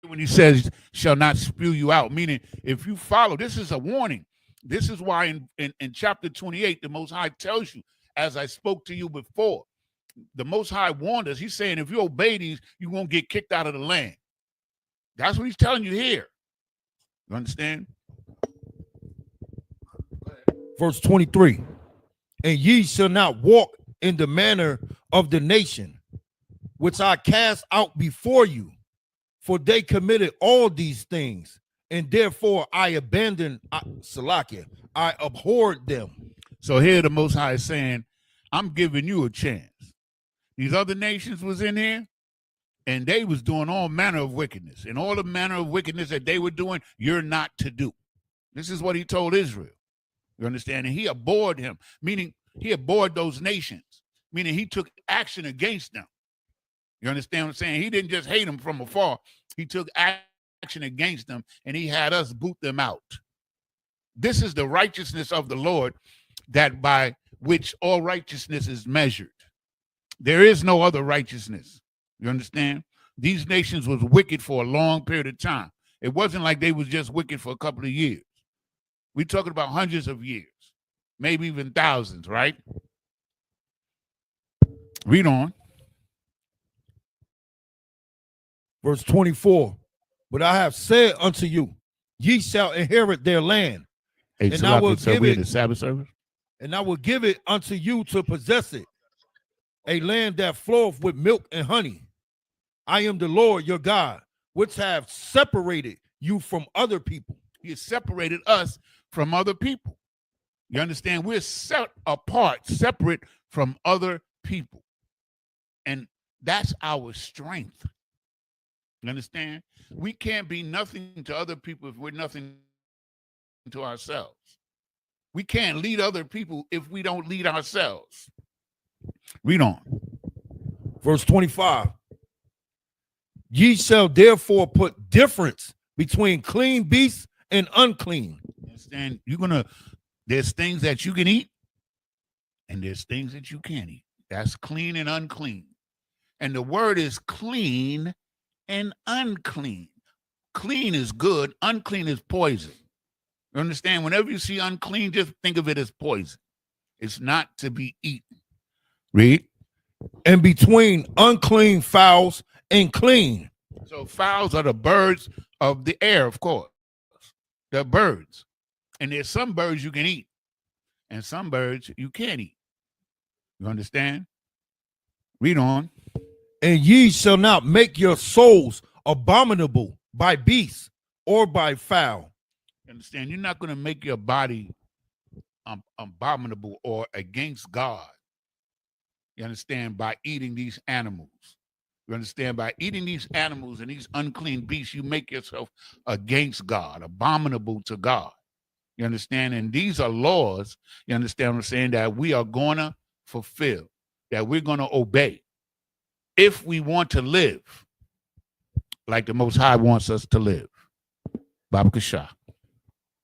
Speaker 1: when he says shall not spew you out, meaning if you follow, this is a warning. This is why in chapter 28, the Most High tells you, as I spoke to you before, the Most High warned us. He's saying if you obey these, you won't get kicked out of the land. That's what he's telling you here. You understand?
Speaker 4: Verse 23. And ye shall not walk in the manner of the nation which I cast out before you, for they committed all these things, and therefore I abandoned Salakia. I abhorred them.
Speaker 1: So here the Most High is saying, I'm giving you a chance. These other nations was in here, and they was doing all manner of wickedness. And all the manner of wickedness that they were doing, you're not to do. This is what he told Israel. You understand? And he abhorred him, meaning he abhorred those nations, meaning he took action against them. You understand what I'm saying? He didn't just hate them from afar. He took action against them, and he had us boot them out. This is the righteousness of the Lord, that by which all righteousness is measured. There is no other righteousness. You understand? These nations was wicked for a long period of time. It wasn't like they was just wicked for a couple of years. We're talking about hundreds of years, maybe even thousands, right? Read on.
Speaker 4: Verse 24. But I have said unto you, ye shall inherit their land,
Speaker 1: Hey,
Speaker 4: and I will give
Speaker 1: we
Speaker 4: it
Speaker 1: in the Sabbath service.
Speaker 4: And I will give it unto you to possess it, a land that floweth with milk and honey. I am the Lord your God, which have separated you from other people.
Speaker 1: He has separated us from other people. You understand? We're set apart, separate from other people. And that's our strength. You understand? We can't be nothing to other people if we're nothing to ourselves. We can't lead other people if we don't lead ourselves. Read on.
Speaker 4: Verse 25. Ye shall therefore put difference between clean beasts and unclean.
Speaker 1: Understand? There's things that you can eat, and there's things that you can't eat. That's clean and unclean. And the word is clean and unclean. Clean is good, unclean is poison. You understand? Whenever you see unclean, just think of it as poison. It's not to be eaten. Read.
Speaker 4: And between unclean fowls and clean.
Speaker 1: So fowls are the birds of the air, of course. They're birds. And there's some birds you can eat, and some birds you can't eat. You understand? Read on.
Speaker 4: And ye shall not make your souls abominable by beasts or by fowl.
Speaker 1: Understand? You're not going to make your body abominable or against God You understand? By eating these animals. You understand? By eating these animals and these unclean beasts, you make yourself against God, abominable to God. You understand? And these are laws, you understand what I'm saying, that we are going to fulfill, that we're going to obey if we want to live like the Most High wants us to live. Baba Kasha.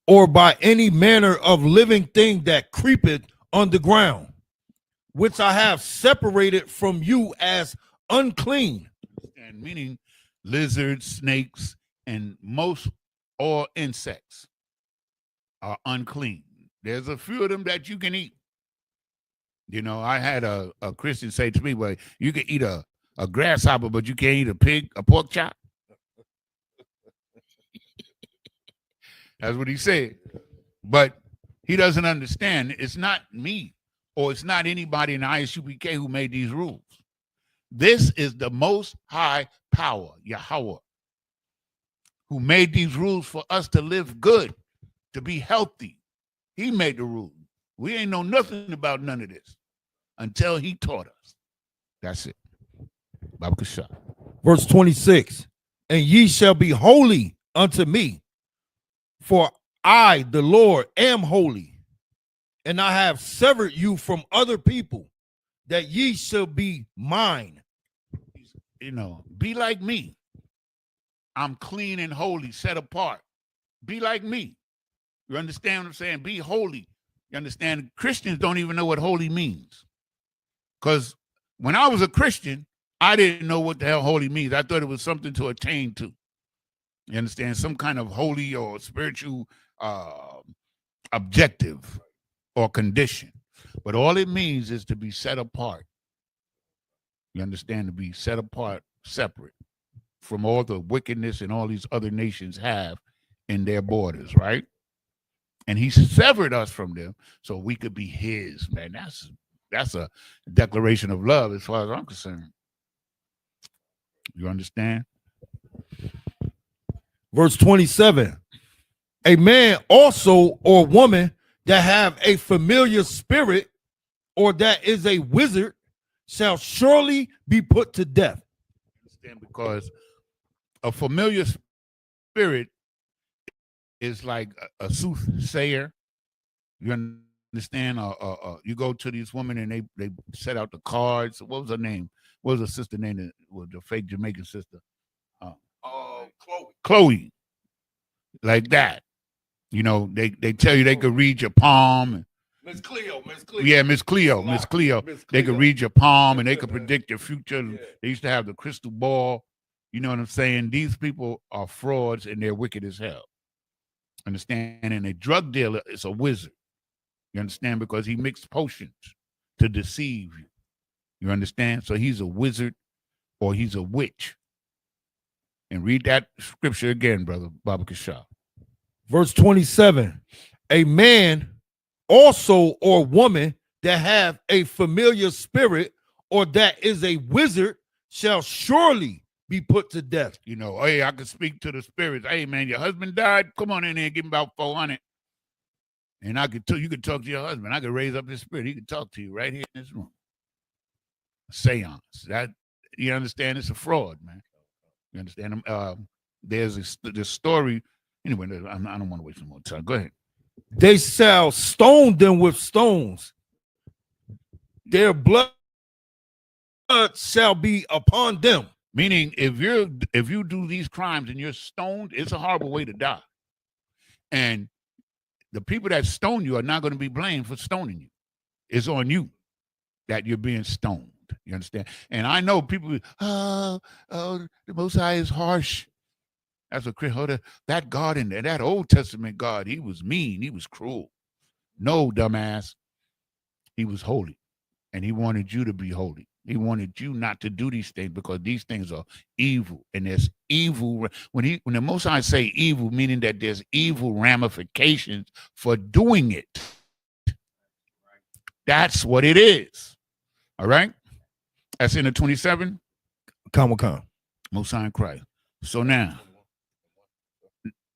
Speaker 4: Or by any manner of living thing that creepeth on the ground, which I have separated from you as unclean.
Speaker 1: And meaning lizards, snakes, and most all insects are unclean. There's a few of them that you can eat. You know, I had a Christian say to me, well, you can eat a grasshopper, but you can't eat a pig, a pork chop. That's what he said. But he doesn't understand. It's not me or it's not anybody in the Isupk who made these rules. This is the Most High Power, Yahweh, who made these rules for us to live good, to be healthy. He made the rules. We ain't know nothing about none of this until he taught us. That's it. Baba Kasha.
Speaker 4: Verse 26, and ye shall be holy unto me, for I, the Lord, am holy, and I have severed you from other people, that ye shall be mine.
Speaker 1: You know, be like me. I'm clean and holy, set apart. Be like me. You understand what I'm saying? Be holy. You understand? Christians don't even know what holy means. Because when I was a Christian, I didn't know what the hell holy means. I thought it was something to attain to. You understand? Some kind of holy or spiritual objective or condition. But all it means is to be set apart. You understand? To be set apart, separate from all the wickedness and all these other nations have in their borders, right? And he severed us from them so we could be his, man. That's a declaration of love as far as I'm concerned. You understand?
Speaker 4: Verse 27, a man also or woman that have a familiar spirit or that is a wizard shall surely be put to death.
Speaker 1: Understand? Because a familiar spirit is like a soothsayer. You understand? You go to these women and they set out the cards. What was her name? What was her sister name? That was the fake Jamaican sister? Chloe. Like that. You know, they tell you they could read your palm.
Speaker 3: Miss Cleo.
Speaker 1: Yeah, Miss Cleo. They could read your palm and they could predict your future. Yeah. They used to have the crystal ball. You know what I'm saying? These people are frauds and they're wicked as hell. Understand? And a drug dealer is a wizard. You understand? Because he mixed potions to deceive you. You understand? So he's a wizard or he's a witch. And read that scripture again, brother Baba Kasha.
Speaker 4: Verse 27, a man also or woman that have a familiar spirit or that is a wizard shall surely be put to death.
Speaker 1: You know, hey, I can speak to the spirits. Hey, man, your husband died. Come on in here and give him about 400. And you could talk to your husband. I could raise up his spirit. He could talk to you right here in this room. Seance. That, you understand? It's a fraud, man. You understand? There's this story. Anyway, I don't want to waste some more time. Go ahead.
Speaker 4: They shall stone them with stones. Their blood shall be upon them.
Speaker 1: Meaning, if you do these crimes and you're stoned, it's a horrible way to die. And the people that stone you are not going to be blamed for stoning you. It's on you that you're being stoned. You understand? And I know people, the Most High is harsh. That's what that God in there, that Old Testament God, he was mean, he was cruel. No, dumbass. He was holy. And he wanted you to be holy. He wanted you not to do these things because these things are evil. And there's evil. When the Most High say evil, meaning that there's evil ramifications for doing it. That's what it is. All right? That's in the 27.
Speaker 4: Come.
Speaker 1: Most High in Christ. So now,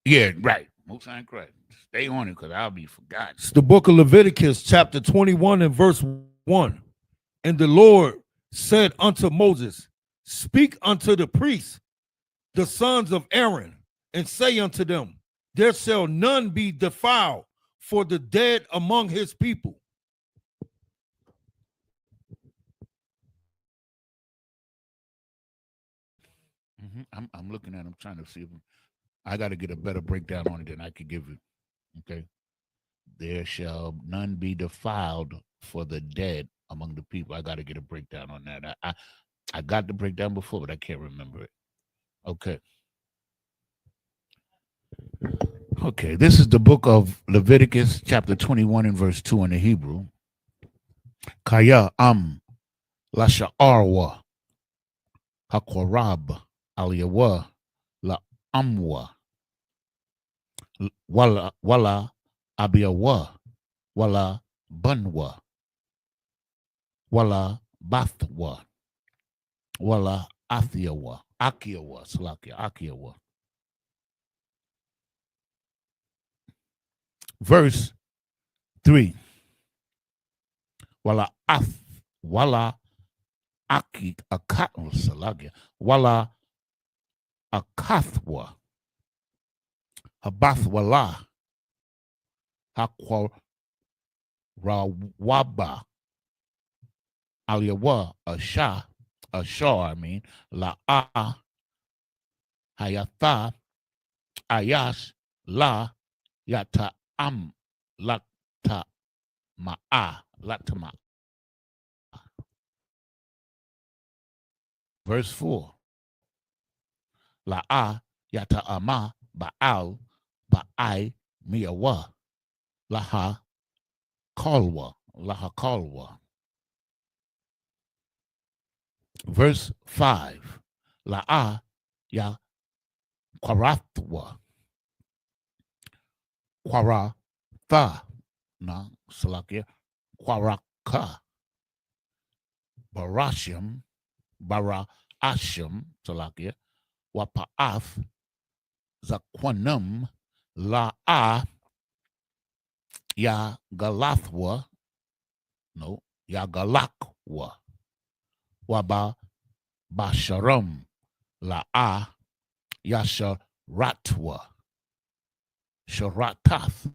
Speaker 1: yeah, right. Most High in Christ. Stay on it because I'll be forgotten.
Speaker 4: It's the book of Leviticus, chapter 21 and verse 1. And the Lord said unto Moses, speak unto the priests, the sons of Aaron, and say unto them, there shall none be defiled for the dead among his people.
Speaker 1: I'm looking at. I'm trying to see if I got to get a better breakdown on it than I could give you. Okay. There shall none be defiled for the dead among the people. I got to get a breakdown on that. I got the breakdown before, but I can't remember it. Okay. Okay. This is the book of Leviticus, chapter 21 and verse 2 in the Hebrew. Kaya lasha'arwa hakorab aliyawa la amwa wala abiyawa wala bunwa wala bathwa wala athiawa akiawa. Verse 3. Wala aki akatwa salakia wala akathwa habathwala hakwa rawaba aliyawa ashar la hayatha ayash la yata lata latama. Verse 4. La yata ama baal ba'ai miyawa laha kalwa. Verse 5. La ya kwaratwa kwaratha na salakia kwaraka barashim salakia wapa'ath zakwanum la ya galathwa ya galakwa waba basharam la yasharatwa sharatath.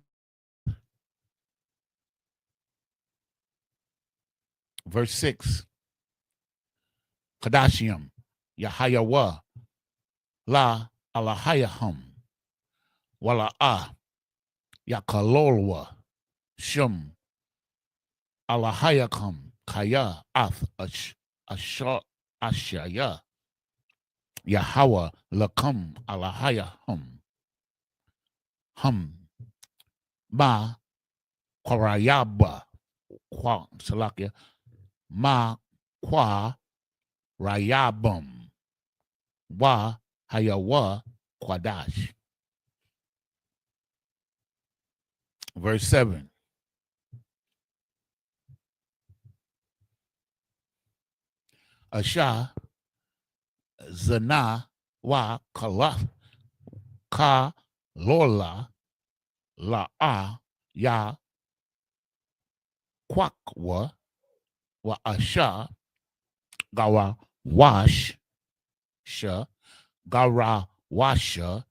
Speaker 1: Verse 6. Kadashiam Yahayawa la alahayaham wala yakalolwa shum alahayakam kaya ath ashaya Yahawa lakam alahayaham ma kwarayaba kwa salakia ma kwa rayabam wa hayawa kwadash. Verse 7. Asha zana wa ka lola la ya kwakwa wa asha gawa wash sha gara washa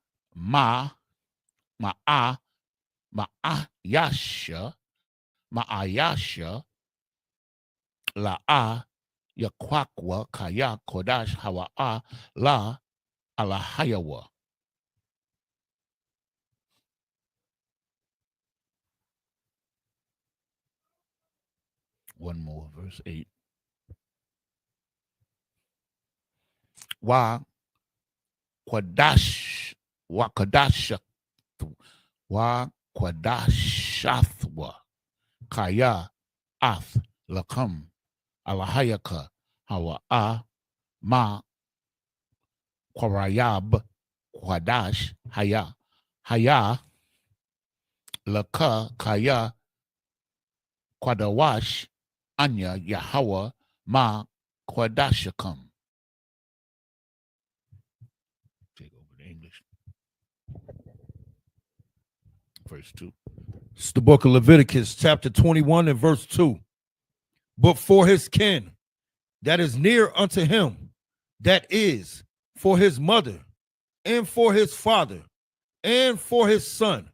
Speaker 1: yasha la yakwakwa kaya kodash hawa la alahayawa. One more, verse 8. Wa kwadashathwa kaya ath lakam alahayaka hawa ma kwarayab kwadash haya laka kaya kwadawash anya yahawa ma kwadashakam. Take over the English. Verse 2.
Speaker 4: It's the book of Leviticus, chapter 21 and verse 2. but for his kin that is near unto him, that is, for his mother, and for his father, and for his son,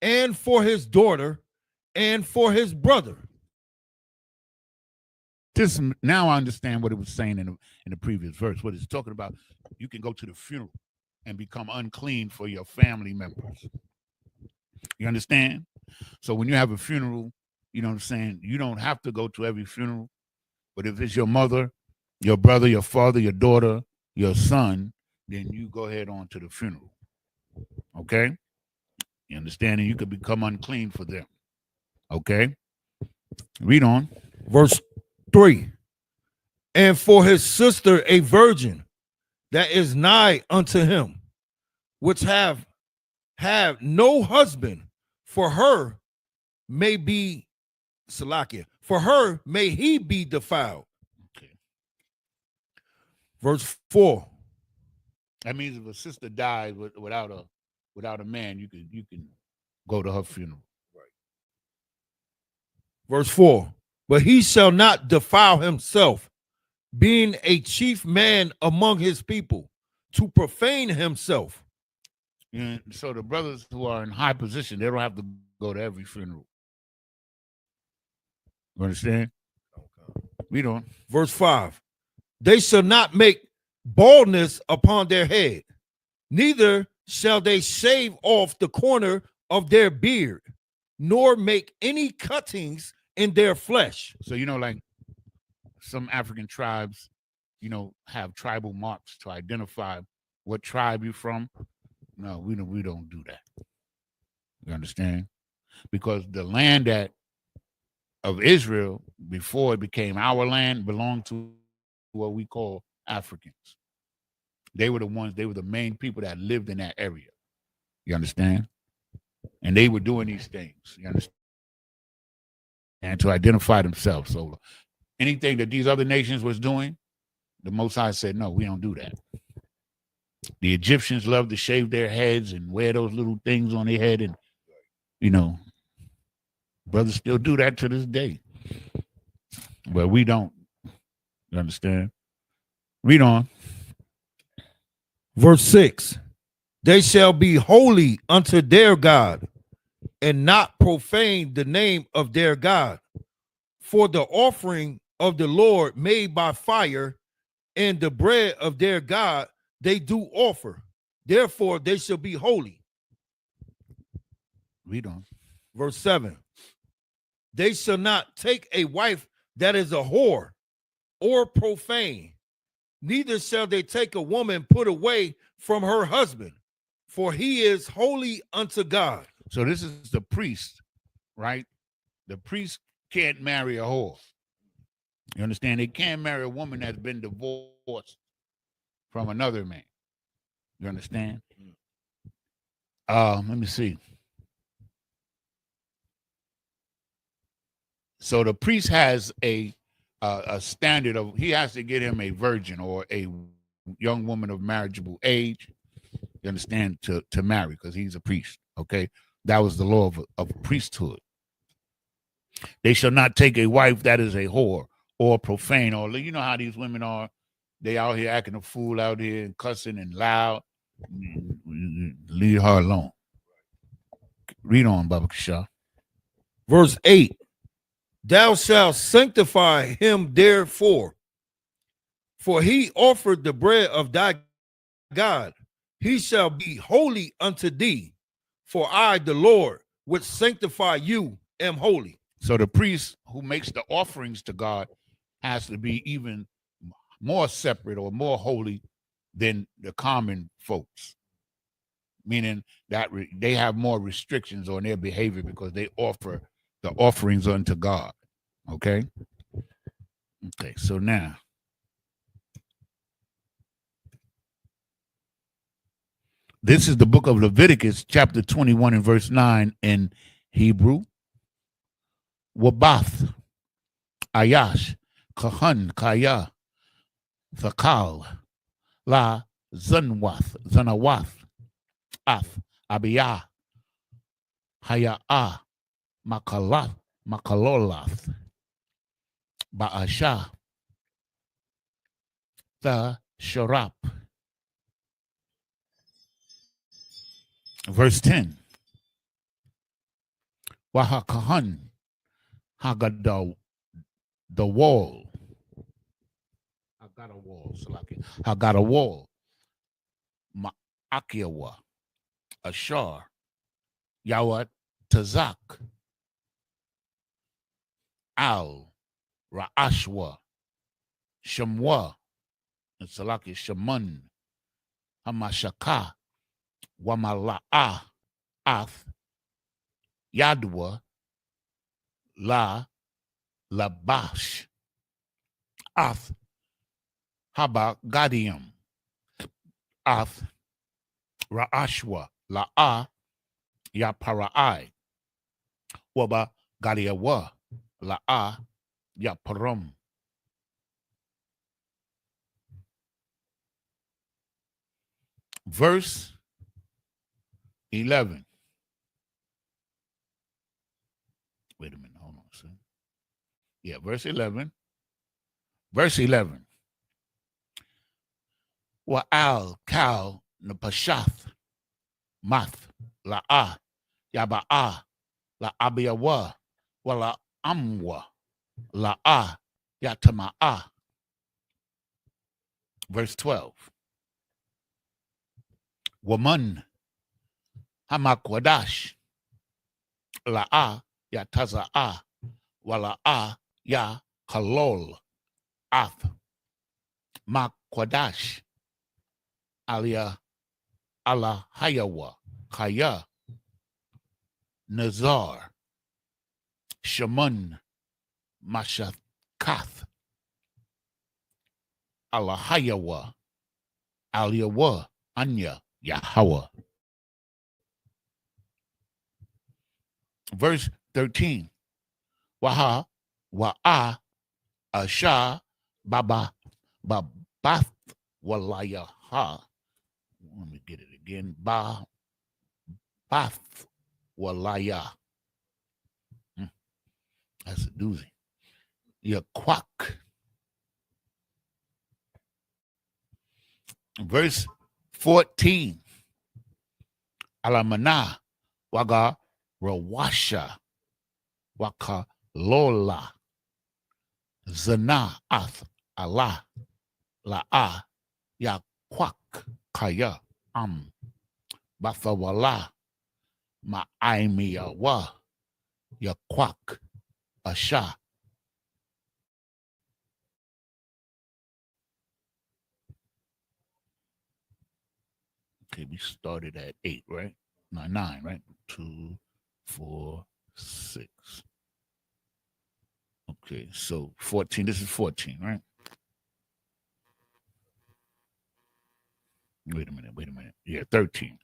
Speaker 4: and for his daughter, and for his brother.
Speaker 1: This now I understand what it was saying in the previous verse. What it's talking about, you can go to the funeral and become unclean for your family members. You understand? So when you have a funeral, you know what I'm saying, you don't have to go to every funeral. But if it's your mother, your brother, your father, your daughter, your son, then you go ahead on to the funeral. Okay? You understand? And you could become unclean for them. Okay? Read on.
Speaker 4: Verse 3. And for his sister a virgin that is nigh unto him, which have no husband, for her may be Salakia, for her may he be defiled.
Speaker 1: Okay.
Speaker 4: Verse 4.
Speaker 1: That means if a sister died without a man, you can go to her funeral.
Speaker 4: Right. Verse 4. But he shall not defile himself, being a chief man among his people, to profane himself.
Speaker 1: And so the brothers who are in high position, they don't have to go to every funeral. You understand?
Speaker 4: Okay.
Speaker 1: Read on.
Speaker 4: Verse 5. They shall not make baldness upon their head, neither shall they shave off the corner of their beard, nor make any cuttings in their flesh.
Speaker 1: So, you know, like some African tribes, you know, have tribal marks to identify what tribe you're from. No, we don't do that. You understand? Because the land of Israel, before it became our land, belonged to what we call Africans. They were the main people that lived in that area. You understand? And they were doing these things. You understand? And to identify themselves. So anything that these other nations was doing, the Most High said, no, we don't do that. The Egyptians loved to shave their heads and wear those little things on their head. And, you know, brothers still do that to this day. But we don't. You understand? Read on.
Speaker 4: Verse 6. They shall be holy unto their God, and not profane the name of their God. For the offering of the Lord made by fire, and the bread of their God they do offer. Therefore they shall be holy.
Speaker 1: Read on.
Speaker 4: Verse 7. They shall not take a wife that is a whore or profane, neither shall they take a woman put away from her husband, for he is holy unto God.
Speaker 1: So this is the priest, right? The priest can't marry a whore. You understand? They can't marry a woman that's been divorced from another man. You understand? Let me see. So the priest has a standard of, he has to get him a virgin or a young woman of marriageable age, you understand, to marry, because he's a priest. Okay, that was the law of priesthood. They shall not take a wife that is a whore or profane, or you know how these women are. They out here acting a fool out here and cussing and loud. Leave her alone. Read on, Baba Kishah.
Speaker 4: Verse 8. Thou shalt sanctify him therefore, for he offered the bread of thy God. He shall be holy unto thee, for I, the Lord, which sanctify you, am holy.
Speaker 1: So the priest who makes the offerings to God has to be even more separate or more holy than the common folks, meaning that they have more restrictions on their behavior because they offer the offerings unto God. Okay? Okay, so now this is the book of Leviticus, chapter 21 and verse 9 in Hebrew. Wabath, Ayash, Kahan, Kaya, Thakal, La, Zanawath, Ath, Abiyah, Haya'ah, Makalolath. Ba'asha, the Sharap. Verse 10. Wahakahan, Hagada, the wall. I got a wall, Salaki. I got a wall. Ma'akiawa, Ashar, Yawat, Tazak, Al, Ra'ashwa, Shamwa, and Salaki Shaman, Hamashaka, Wamala'a, Ath, Yadwa, La, Labash, Ath, Haba, Gadium, Ath, Ra'ashwa, La'a, Yapara'ai, Waba, Gadiawa, La'a, Yaparum. Verse 11. Wait a minute, hold on, son. Yeah, verse 11. Verse 11. Wa'al kal napashath math la'a yaba'a la'abiyawa wala amwa la'a yatama'a. Verse 12. Woman hamakwadash la'a yataza'a wala'a ya halol ath makwadash alia ala hayawa kaya nazar shaman mashakath ala hayawa aliyawa anya Yahweh. Verse 13. Waha wa'a asha baba babath walaya ha. Let me get it again. Ba bath walaya. That's a doozy. Ya quack. Verse 14. Alamana waga rawasha waka lola zana ath Allah la'a ya quack kaya bathawala ma'aimiya wa ya quack asha. Okay, we started at 8, right? No, 9, right? 2, 4, 6. Okay, so 14. This is 14, right? Wait a minute. Yeah, 13.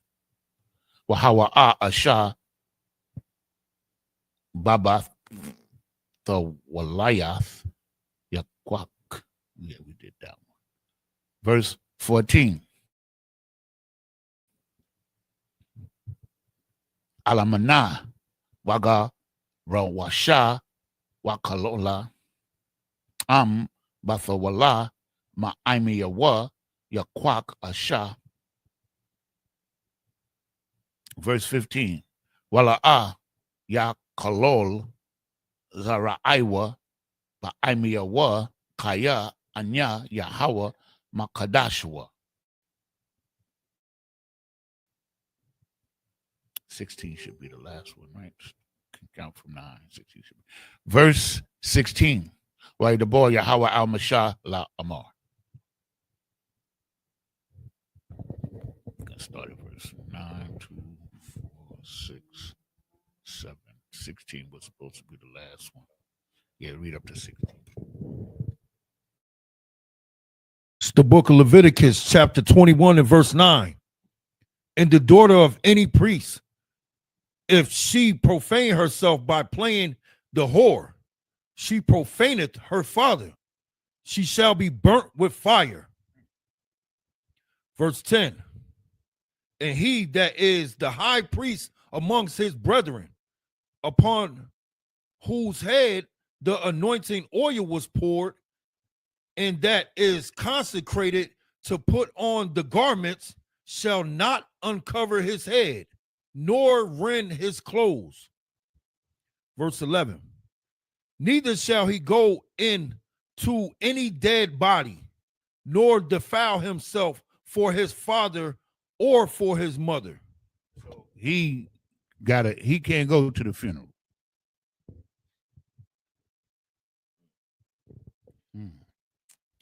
Speaker 1: Wahawa'a asha baba the walayath yakwak. Yeah, we did that one. Verse 14. Alamana waga rawasha wakalola bathawala ma'aimiyawa yakwak asha. Verse 15. Wala'a ya kalol zaraiwa ba'aimiyawa kaya anya yahawa makadashwa. 16 should be the last one, right? Can count from 9. 16 should be. Verse 16. Why the boy Yahweh al Mashah la Amar. Gonna start at verse 9, 2, 4, 6, 7. 16 was supposed to be the last one. Yeah, read up to 16.
Speaker 4: It's the book of Leviticus, chapter 21 and verse 9. And the daughter of any priest, if she profane herself by playing the whore, she profaneth her father. She shall be burnt with fire. Verse 10. And he that is the high priest amongst his brethren, upon whose head the anointing oil was poured, and that is consecrated to put on the garments, shall not uncover his head, nor rend his clothes. Verse 11. Neither shall he go in to any dead body, nor defile himself for his father or for his mother.
Speaker 1: So he can't go to the funeral.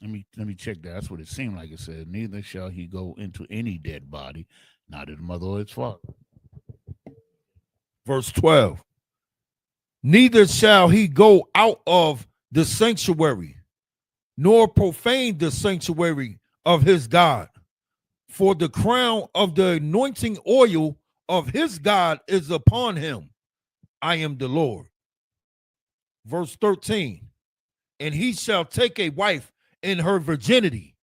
Speaker 1: Let me check that. That's what it seemed like it said. Neither shall he go into any dead body, not his mother or his father.
Speaker 4: Verse 12. Neither shall he go out of the sanctuary, nor profane the sanctuary of his God. For the crown of the anointing oil of his God is upon him. I am the Lord. Verse 13. And he shall take a wife in her virginity.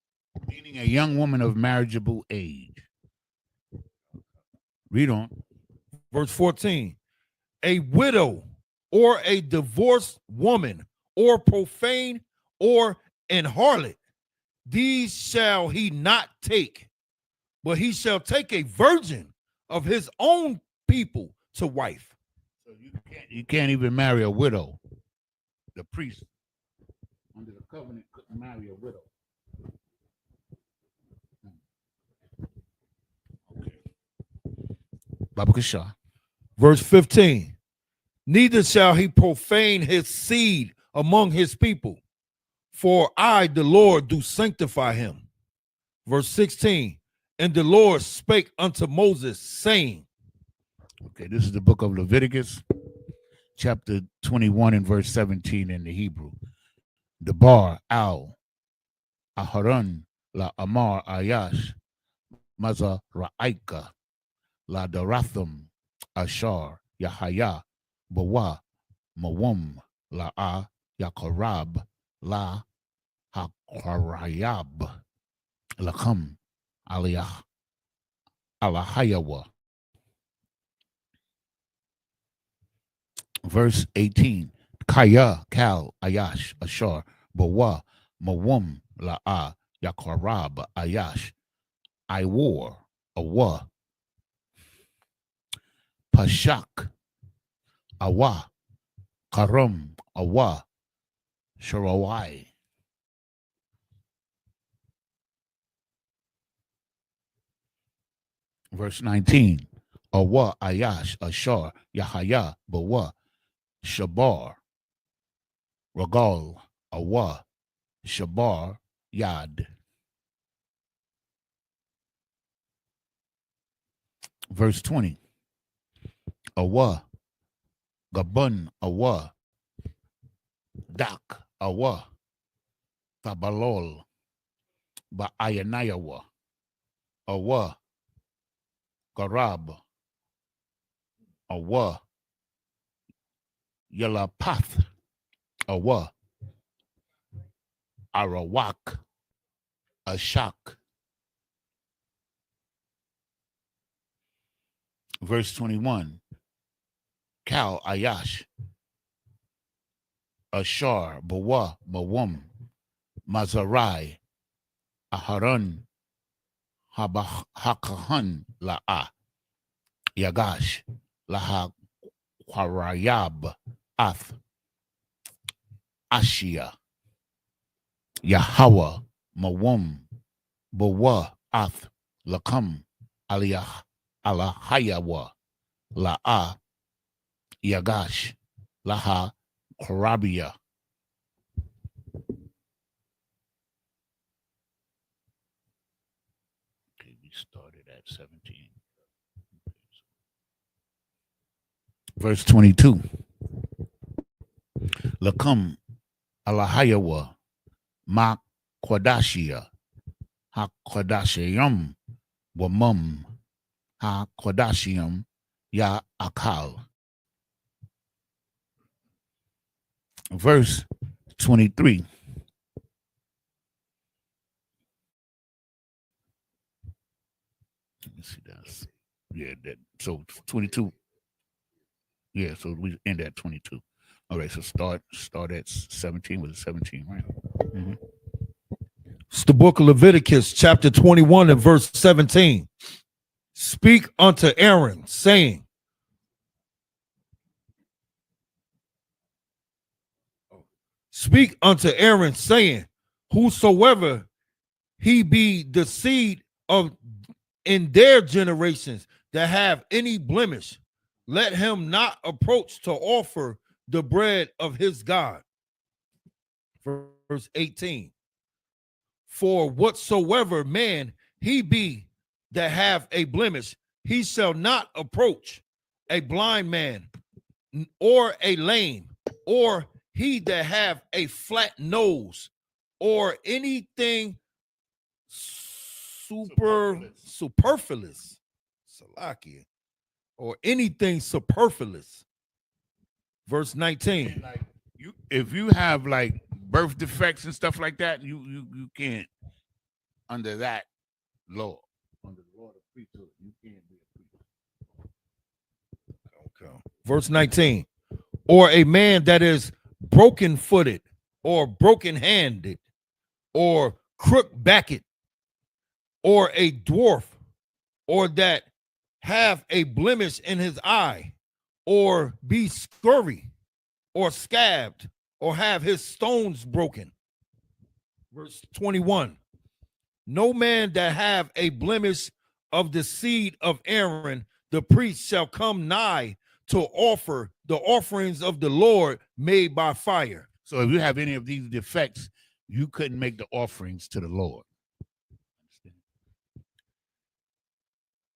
Speaker 1: Meaning a young woman of marriageable age. Read on.
Speaker 4: Verse 14. A widow or a divorced woman or profane or an harlot, these shall he not take, but he shall take a virgin of his own people to wife.
Speaker 1: So you can't even marry a widow. The priest under the covenant couldn't marry a widow. Okay. Baba Kasha.
Speaker 4: Verse 15. Neither shall he profane his seed among his people, for I, the Lord, do sanctify him. Verse 16. And the Lord spake unto Moses, saying.
Speaker 1: Okay, this is the book of Leviticus, chapter 21 and verse 17 in the Hebrew. Debar al Aharon la Amar Ayash Maza Ra'aika la Daratham Ashar Yahaya Bawa Mawum la A Yakarab la Hakarayab Lakam Aliyah Alahayawa. Verse 18. Kaya Kal Ayash Ashar Bawa Mawum la A Yakarab Ayash I war Awa Pashak Awa Karam Awa Sharawai. Verse 19. Awa Ayash Ashar Yahaya Bawa Shabar Ragal Awa Shabar Yad. Verse 20. Awa Gabun Awa Dak Awa Tabalol Baayanayawa Awa Garab Awa Yalapath Awa Arawak Ashak. Verse 21. Kal Ayash Ashar Bawa Mawum Mazarai Aharon Hakahan La'a Yagash Laha Kwarayab Ath Ashia Yahweh Mawum Bawa Ath Lakam Aliyah Alahayawa La'a Yagash Laha Korabia. Okay, we started at 17. Verse 22. Lakam Alahayawa Ma Kodashia Ha Kodashiyam Wamum Ha Kodashiyam Ya Akal. Verse 23. Let me see that. Yeah, that so 22. Yeah, so we end at 22. All right, so start at 17. Was it 17, right? Mm-hmm.
Speaker 4: It's the book of Leviticus, chapter 21 and verse 17. Speak unto Aaron, saying, Speak unto Aaron, saying, whosoever he be the seed of in their generations that have any blemish, let him not approach to offer the bread of his God. Verse 18. For whatsoever man he be that have a blemish, he shall not approach a blind man, or a lame, or he that have a flat nose, or anything superfluous, Salakia, or anything superfluous. Verse 19.
Speaker 1: Like if you have like birth defects and stuff like that, you can't under that law. Under the law of priesthood, you can't be a priest.
Speaker 4: Okay. Verse 19. Or a man that is broken-footed, or broken-handed, or crook-backed, or a dwarf, or that have a blemish in his eye, or be scurvy, or scabbed, or have his stones broken. Verse 21. No man that have a blemish of the seed of Aaron, the priest shall come nigh to offer the offerings of the Lord made by fire.
Speaker 1: So if you have any of these defects, you couldn't make the offerings to the Lord.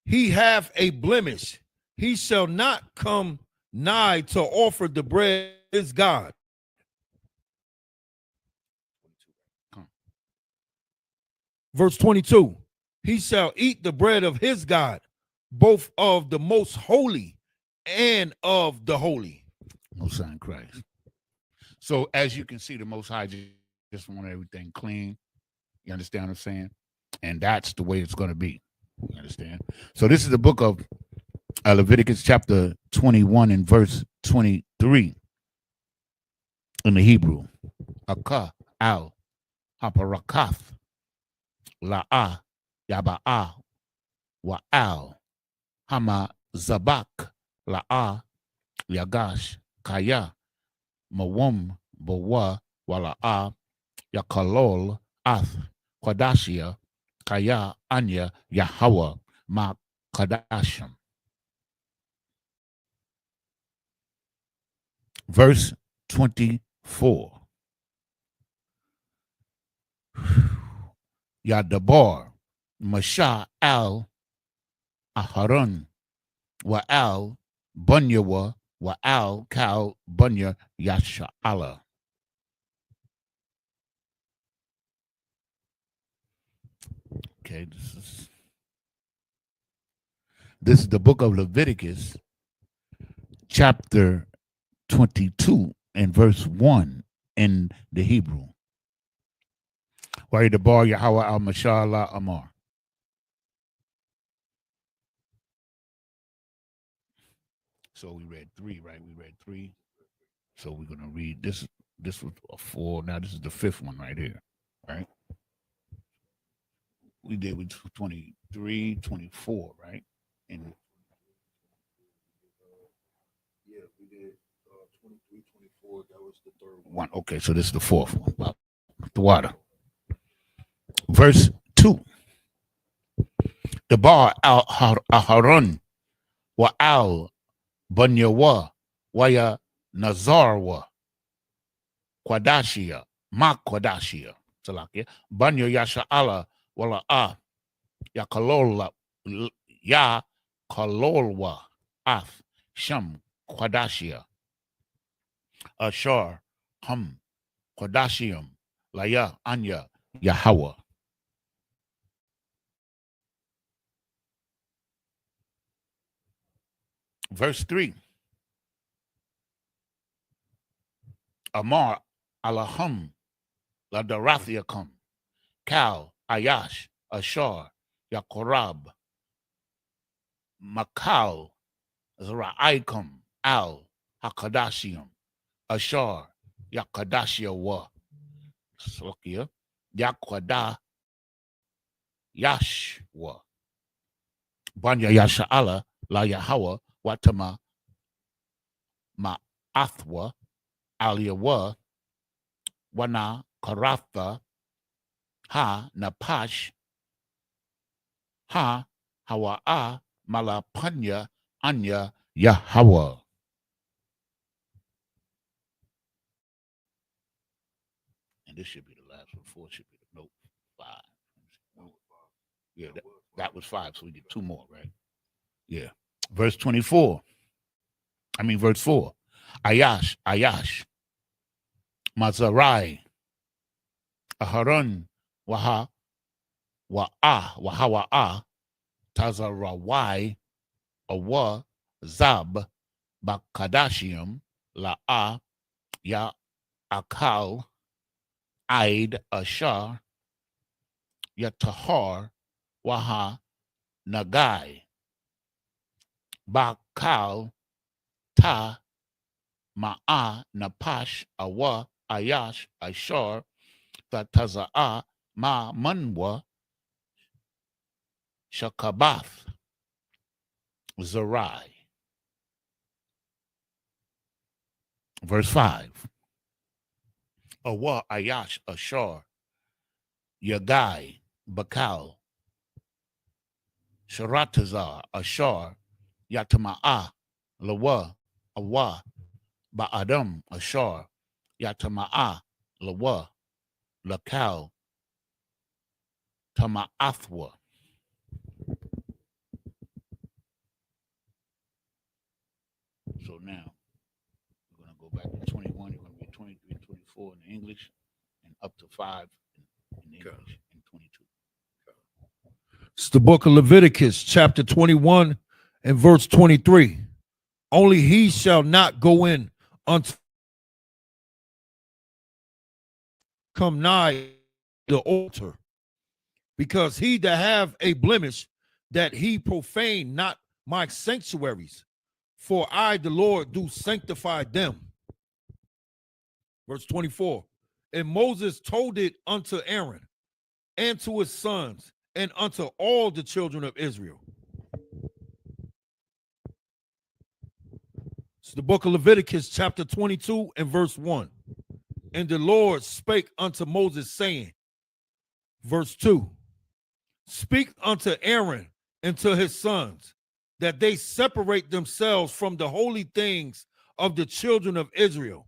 Speaker 4: He have a blemish, he shall not come nigh to offer the bread of his God. Verse 22. He shall eat the bread of his God, both of the most holy and of the holy.
Speaker 1: Most High in Christ. So as you can see, the Most High just want everything clean. You understand what I'm saying? And that's the way it's going to be. You understand? So this is the book of Leviticus chapter 21 and verse 23 in the Hebrew. Aka al haparakath la'ah yaba'ah wa'al hama zabak la'ah yagash kaya mawum bawa wala'ah yakalol ath Qadashia Kaya Anya Yahweh Ma Kadashim. Verse 24. Yadabar Masha al Aharon wa al Bunyawa wa al Kal Bunya Yasha'ala. Okay, this is the book of Leviticus, chapter 22 and verse 1 in the Hebrew. Wa'id-dabar Yahweh al-Mashallah Amar. So we read 3, right? We read 3. So we're going to read this. This was a 4. Now this is the 5th one right here, right? We did with 23, 24, right? And
Speaker 5: yeah, we did 23, 24. That was the third
Speaker 1: one. Okay, so this is the 4th one. Wow. The water. Verse 2. The bar al Aharon wa al Bunyawa waya Nazarwa Quadashia Ma Quadashia. Salakia Banya Yasha'ala wala ya kalola ya kalolwa af sham Quadashia Ashar hum Quadashium laya anya Yahweh. Verse 3. Amar alahum la darathiakum Kal Ayash Ashar Yakorab Makal Zra'aikum Al Hakadashium Ashar, Yakadashia wa, Slokia, Yakwada, Yash wa, Banya Yasha'ala, La Yahawa, Watama, Ma'athwa, Aliawa, Wana, Karatha, Ha, Napash, Ha, Hawa'a, Malapanya, Anya, Yahweh. And this should be the last one. 4 should be the note 5. Yeah, that was 5. So we get 2 more, right? Yeah. Verse 4. Ayash, Mazarai, Aharon, Wahawa'a, Tazarawai, Awa, Zab, Bakadashium, La'a, Ya Akal, Aid, Ashar, Yatahar, Waha, Nagai, Bakal, Ta, Ma'a, Napash, Awa, Ayash, Ashar, Taza'a, Ma, Manwa, Shakabath, Zerai. Verse 5. Awa, Ayash, Ashar, Yagai, Bakal, Sharatazar, Ashar, Yatama'a, Lawa, Awa, Ba'adam, Ashar, Yatama'a, Lawa, Lakal, Tama'athwa. So now we're going to go back to 21. You're going to be 23 and 24 in English and up to 5 in English and 22.
Speaker 4: It's the book of Leviticus, chapter 21 and verse 23. Only he shall not go in unto come nigh the altar, because he that have a blemish, that he profane not my sanctuaries, for I, the Lord, do sanctify them. Verse 24. And Moses told it unto Aaron and to his sons and unto all the children of Israel. It's the book of Leviticus, chapter 22 and verse 1. And the Lord spake unto Moses, saying, verse 2, speak unto Aaron and to his sons, that they separate themselves from the holy things of the children of Israel,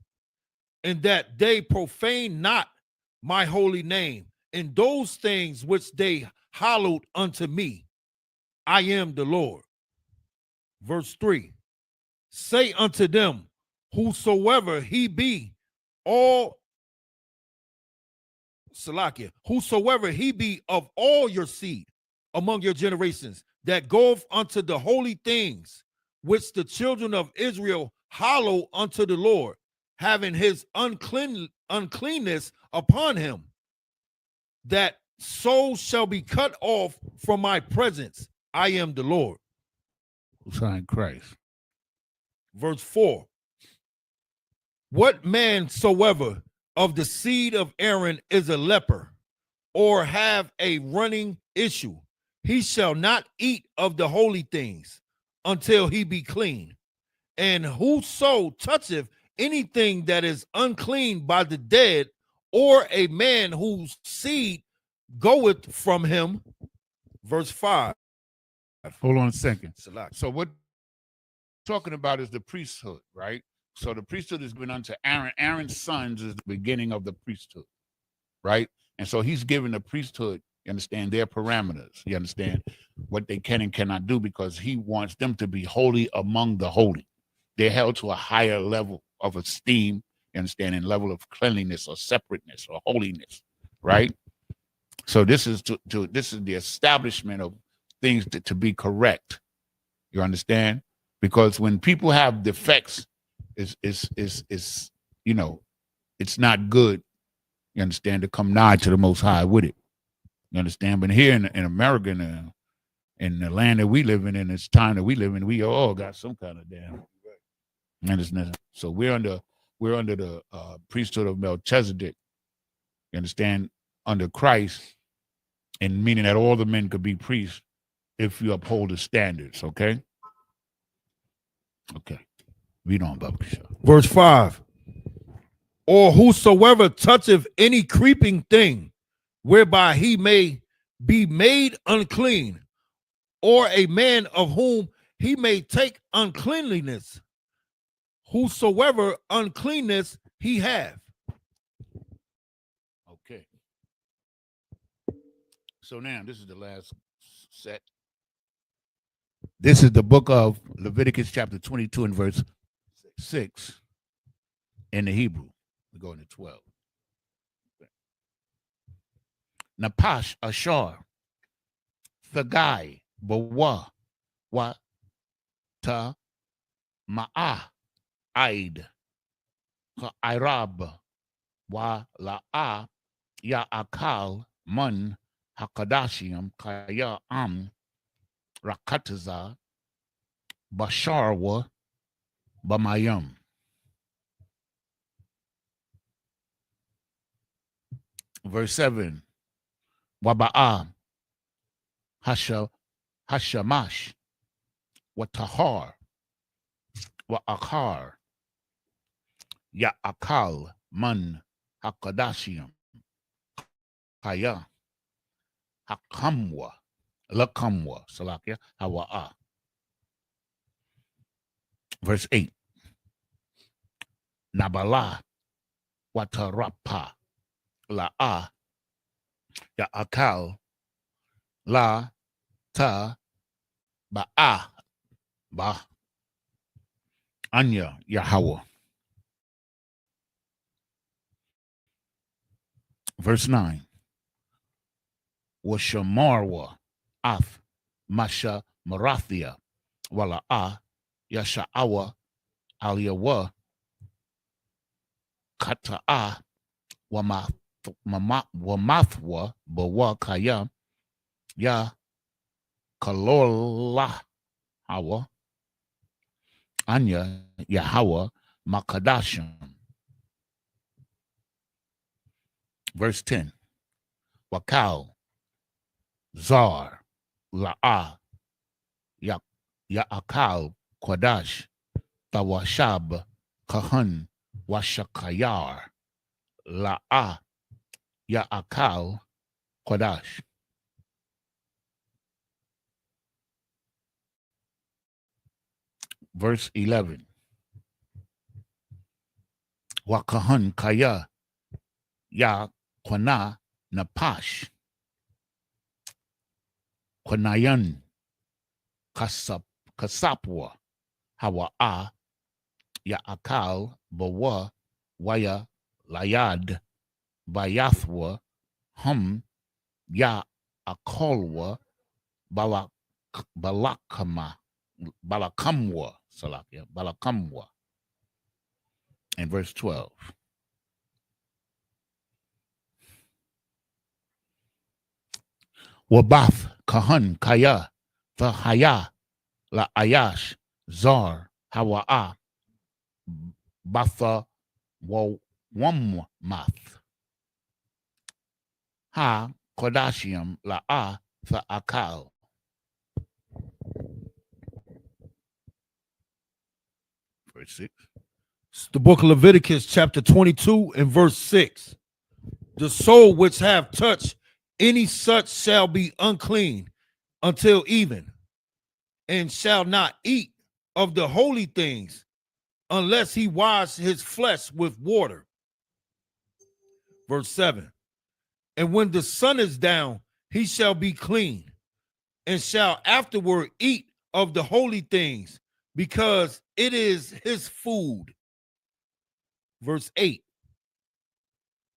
Speaker 4: and that they profane not my holy name in those things which they hallowed unto me. I am the Lord. Verse 3, say unto them, whosoever he be, all Salakia, whosoever he be of all your seed among your generations, that goeth unto the holy things which the children of Israel hallow unto the Lord, having his uncleanness upon him, that soul shall be cut off from my presence. I am the Lord.
Speaker 1: Sign Christ.
Speaker 4: Verse 4, what man soever of the seed of Aaron is a leper, or have a running issue, he shall not eat of the holy things until he be clean. And whoso toucheth anything that is unclean by the dead, or a man whose seed goeth from him. Verse 5.
Speaker 1: Hold on a second.
Speaker 4: Salakia.
Speaker 1: So what we're talking about is the priesthood, right? So the priesthood is given unto Aaron. Aaron's sons is the beginning of the priesthood, right? And so he's given the priesthood, you understand, their parameters. You understand what they can and cannot do, because he wants them to be holy among the holy. They're held to a higher level of esteem, you understand, and level of cleanliness or separateness or holiness, right? So this is this is the establishment of things to be correct. You understand? Because when people have defects, is you know, it's not good, you understand, to come nigh to the Most High with it. You understand? But here in America, in the land that we live in this time that we live in, we all got some kind of damn. You understand? So we're under we're under the priesthood of Melchizedek. You understand? Under Christ, and meaning that all the men could be priests if you uphold the standards. Okay. Okay. Read on, Baba.
Speaker 4: Verse 5. Or whosoever toucheth any creeping thing, whereby he may be made unclean, or a man of whom he may take uncleanliness, whosoever uncleanness he have.
Speaker 1: Okay. So now this is the last set. This is the book of Leviticus chapter 22 and verse 6 in the Hebrew. We're going to 12. Napash Ashar Thagai Bawa Wa Ta Ma'a Aid Irab Wa La'a Ya Akal Mun Hakadashim Kaya Am Rakataza Basharwa Bamayam. Verse 7. Waba'a Hashamash Watahar Wa'akar Ya'akal Man Hakadashim Kaya Hakamwa Lakamwa Salakia Hawa'a. Verse 8. Nabala Watarapa La'a Ya'akal La Ta Ba'a Ba Anya Yahweh. Verse 9. Washamarwa Af Masha Marathia Wala'a Yasha'awa Aliyawa Kata'a Wamathwa Bawa Kaya Ya Kalola Hawa Anya Yahweh Makadashim. Verse 10. Wakal Zar La'a Ya'akal Kwadash Tawashab Kahan Washakayar La'a Ya'akal Kwadash. Verse 11. Wakahan Kaya Ya Kwana Napash Kwanayan Kasapwa Hawa'a Ya'akal Bawa Waya Layad Bayathwa Hum Ya Akolwa Balakamwa Salakia Balakamwa. And verse 12. Wabath Kahan Kaya Vahaya La Ayash Zar Hawa'a Batha Wammath Ha Kodashiam La'a Akal. Verse 6.
Speaker 4: It's the book of Leviticus, chapter 22, and verse 6. The soul which have touched any such shall be unclean until even, and shall not eat of the holy things unless he wash his flesh with water. Verse 7. And when the sun is down, he shall be clean, and shall afterward eat of the holy things, because it is his food. Verse 8.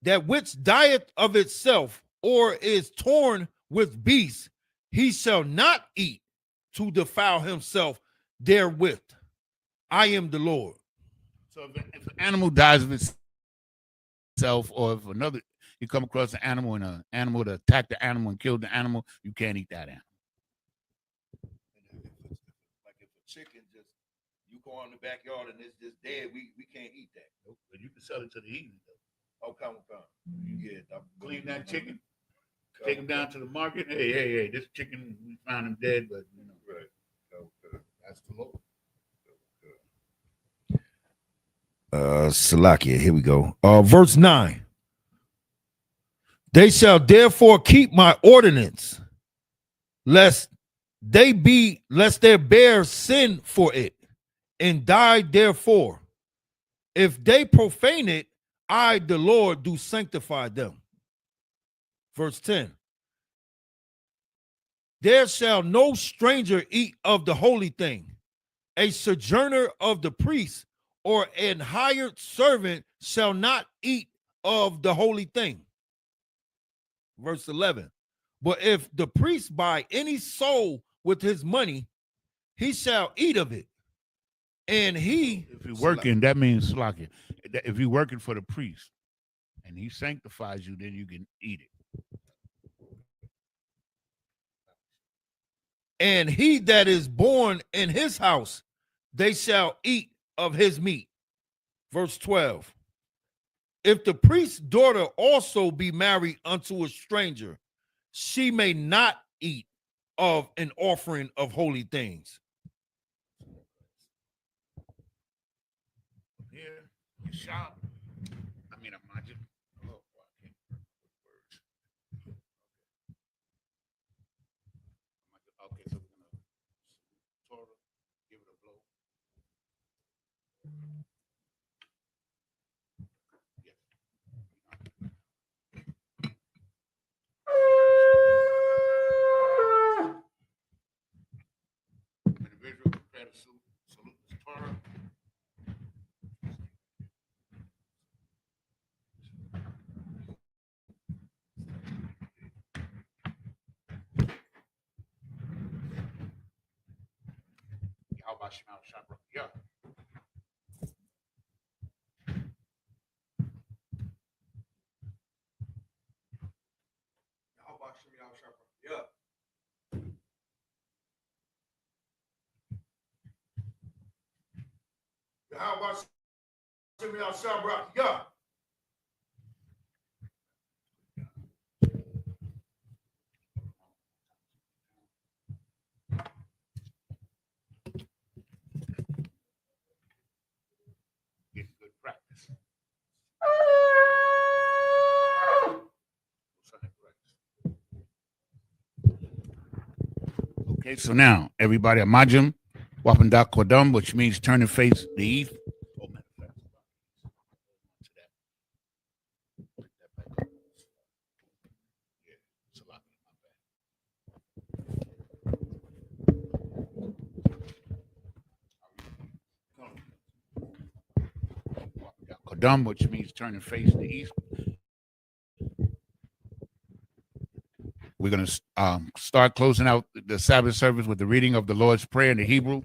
Speaker 4: That which dieth of itself, or is torn with beasts, he shall not eat to defile himself therewith. I am the Lord.
Speaker 1: So if an animal dies of itself, or if another, you come across an animal and an animal to attack the animal and kill the animal, you can't eat that animal.
Speaker 5: And if it's like if a chicken just, you
Speaker 6: corn in the backyard and it's just dead, we can't eat that.
Speaker 1: Nope, but you can sell it to the heathen though.
Speaker 6: Oh, come. Yeah,
Speaker 1: Clean that chicken, take him down to the market. Hey, this chicken, we found him dead, but you know,
Speaker 6: Right. Okay.
Speaker 1: that's the Lord.
Speaker 4: Salakia, here we go. Verse 9. They shall therefore keep my ordinance, lest they bear sin for it, and die therefore. If they profane it, I, the Lord, do sanctify them. Verse 10. There shall no stranger eat of the holy thing. A sojourner of the priest or an hired servant shall not eat of the holy thing. Verse 11. But if the priest buy any soul with his money, he shall eat of it. And he,
Speaker 1: If you're working, that means Salakia. If you're working for the priest and he sanctifies you, then you can eat it.
Speaker 4: and he that is born in his house, they shall eat of his meat. Verse 12. If the priest's daughter also be married unto a stranger, she may not eat of an offering of holy things.
Speaker 1: Here, you shop. I mean, imagine. Oh, I can't words. Okay, so we're gonna Torah, give it a blow. Individual prepare to salute the Torah. Yahweh Shema Shabbat. Yeah.
Speaker 3: How about Shimmy Al-Shabrak? Yeah.
Speaker 1: Getting good practice. Okay, so now everybody, Amajim, Wapandak Kodam, which means turn and face the east. Oh, matter of fact, to that. Pick that back up. Yeah, it's a lot. My bad. Kodam, which means turn and face the east. We're going to start closing out the Sabbath service with the reading of the Lord's Prayer in the Hebrew.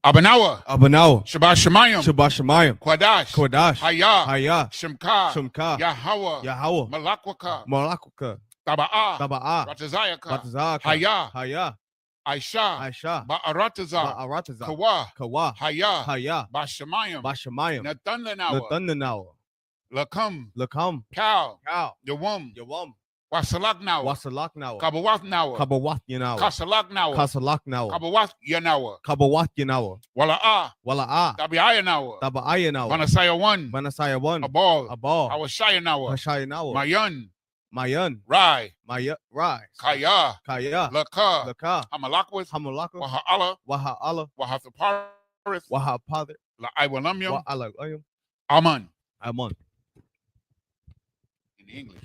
Speaker 1: Abanawa,
Speaker 2: Abanawa,
Speaker 1: Shabbat Shemayim,
Speaker 2: Shabbat Shemayim,
Speaker 1: Kwadash,
Speaker 2: Kodash,
Speaker 1: Hayah,
Speaker 2: Hayah,
Speaker 1: Shemka,
Speaker 2: Shemka,
Speaker 1: Yahweh,
Speaker 2: Yahweh,
Speaker 1: Malakwaka,
Speaker 2: Malakuka,
Speaker 1: Taba'a,
Speaker 2: Taba'a,
Speaker 1: Ratazayaka,
Speaker 2: Batazaka,
Speaker 1: Hayah,
Speaker 2: Hayah,
Speaker 1: Aisha,
Speaker 2: Aisha,
Speaker 1: Ba'arataza,
Speaker 2: Ba'arataza,
Speaker 1: Kawa,
Speaker 2: Kawa,
Speaker 1: Hayah,
Speaker 2: Hayah,
Speaker 1: Bashemayim,
Speaker 2: Bashamayim,
Speaker 1: Nathanawa,
Speaker 2: Nathanawa,
Speaker 1: Lakam,
Speaker 2: Lakam,
Speaker 1: Kal,
Speaker 2: Cow,
Speaker 1: Yawam,
Speaker 2: Yawam,
Speaker 1: Wasalaknawa,
Speaker 2: Wasalaknawa,
Speaker 1: Kabawathnawa,
Speaker 2: Kabawath Yanawa,
Speaker 1: Kasalaknawa,
Speaker 2: Kasalaknawa,
Speaker 1: Kabawath Yanawa,
Speaker 2: Kabawath Yanawa,
Speaker 1: Wala'a,
Speaker 2: Wala'a,
Speaker 1: Tabiayanawa,
Speaker 2: Taba'ayanawa,
Speaker 1: Manasaya 1,
Speaker 2: Banasaya 1,
Speaker 1: Abal,
Speaker 2: Abal,
Speaker 1: Awashayanawa,
Speaker 2: Hashayanawa,
Speaker 1: Mayan,
Speaker 2: Mayan,
Speaker 1: Rai,
Speaker 2: Maya, Rai,
Speaker 1: Kaya,
Speaker 2: Kaya,
Speaker 1: Laka,
Speaker 2: Laka,
Speaker 1: Hamalakwith,
Speaker 2: Hamalaka,
Speaker 1: Waha'ala,
Speaker 2: Waha'ala,
Speaker 1: Wahathaparith,
Speaker 2: Wahapadir,
Speaker 1: La'aiwalamyam,
Speaker 2: Wa'alayim,
Speaker 1: Aman,
Speaker 2: Amon.
Speaker 1: in English.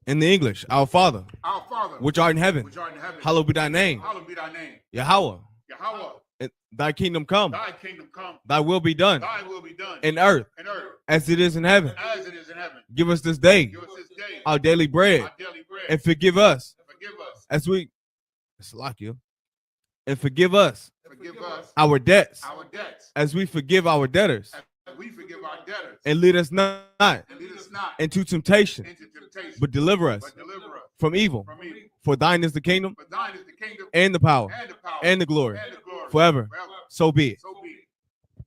Speaker 2: In the English, our Father,
Speaker 1: Our Father,
Speaker 2: which art in heaven,
Speaker 1: which art in heaven,
Speaker 2: hallowed be thy name.
Speaker 1: hallowed be thy name.
Speaker 2: Yahweh,
Speaker 1: Yahweh,
Speaker 2: and thy kingdom come,
Speaker 1: thy kingdom come,
Speaker 2: thy will be done
Speaker 1: thy will be done
Speaker 2: in earth
Speaker 1: in earth
Speaker 2: as it is in heaven.
Speaker 1: as it is in heaven.
Speaker 2: Give us this day
Speaker 1: Give us this day
Speaker 2: our daily bread,
Speaker 1: our daily bread,
Speaker 2: and forgive us
Speaker 1: and forgive us,
Speaker 2: as we, it's like you, and forgive us
Speaker 1: forgive us
Speaker 2: our debts
Speaker 1: our debts,
Speaker 2: as we forgive our debtors,
Speaker 1: as we forgive our debtors,
Speaker 2: and lead us not
Speaker 1: and lead us not
Speaker 2: into temptation,
Speaker 1: into temptation,
Speaker 2: but deliver us
Speaker 1: but deliver us
Speaker 2: from evil.
Speaker 1: from evil.
Speaker 2: For thine is the kingdom
Speaker 3: For thine is the kingdom
Speaker 2: and the power
Speaker 3: and the power
Speaker 2: and the glory
Speaker 3: and the glory
Speaker 2: forever.
Speaker 3: forever.
Speaker 2: So be it.
Speaker 3: So be it.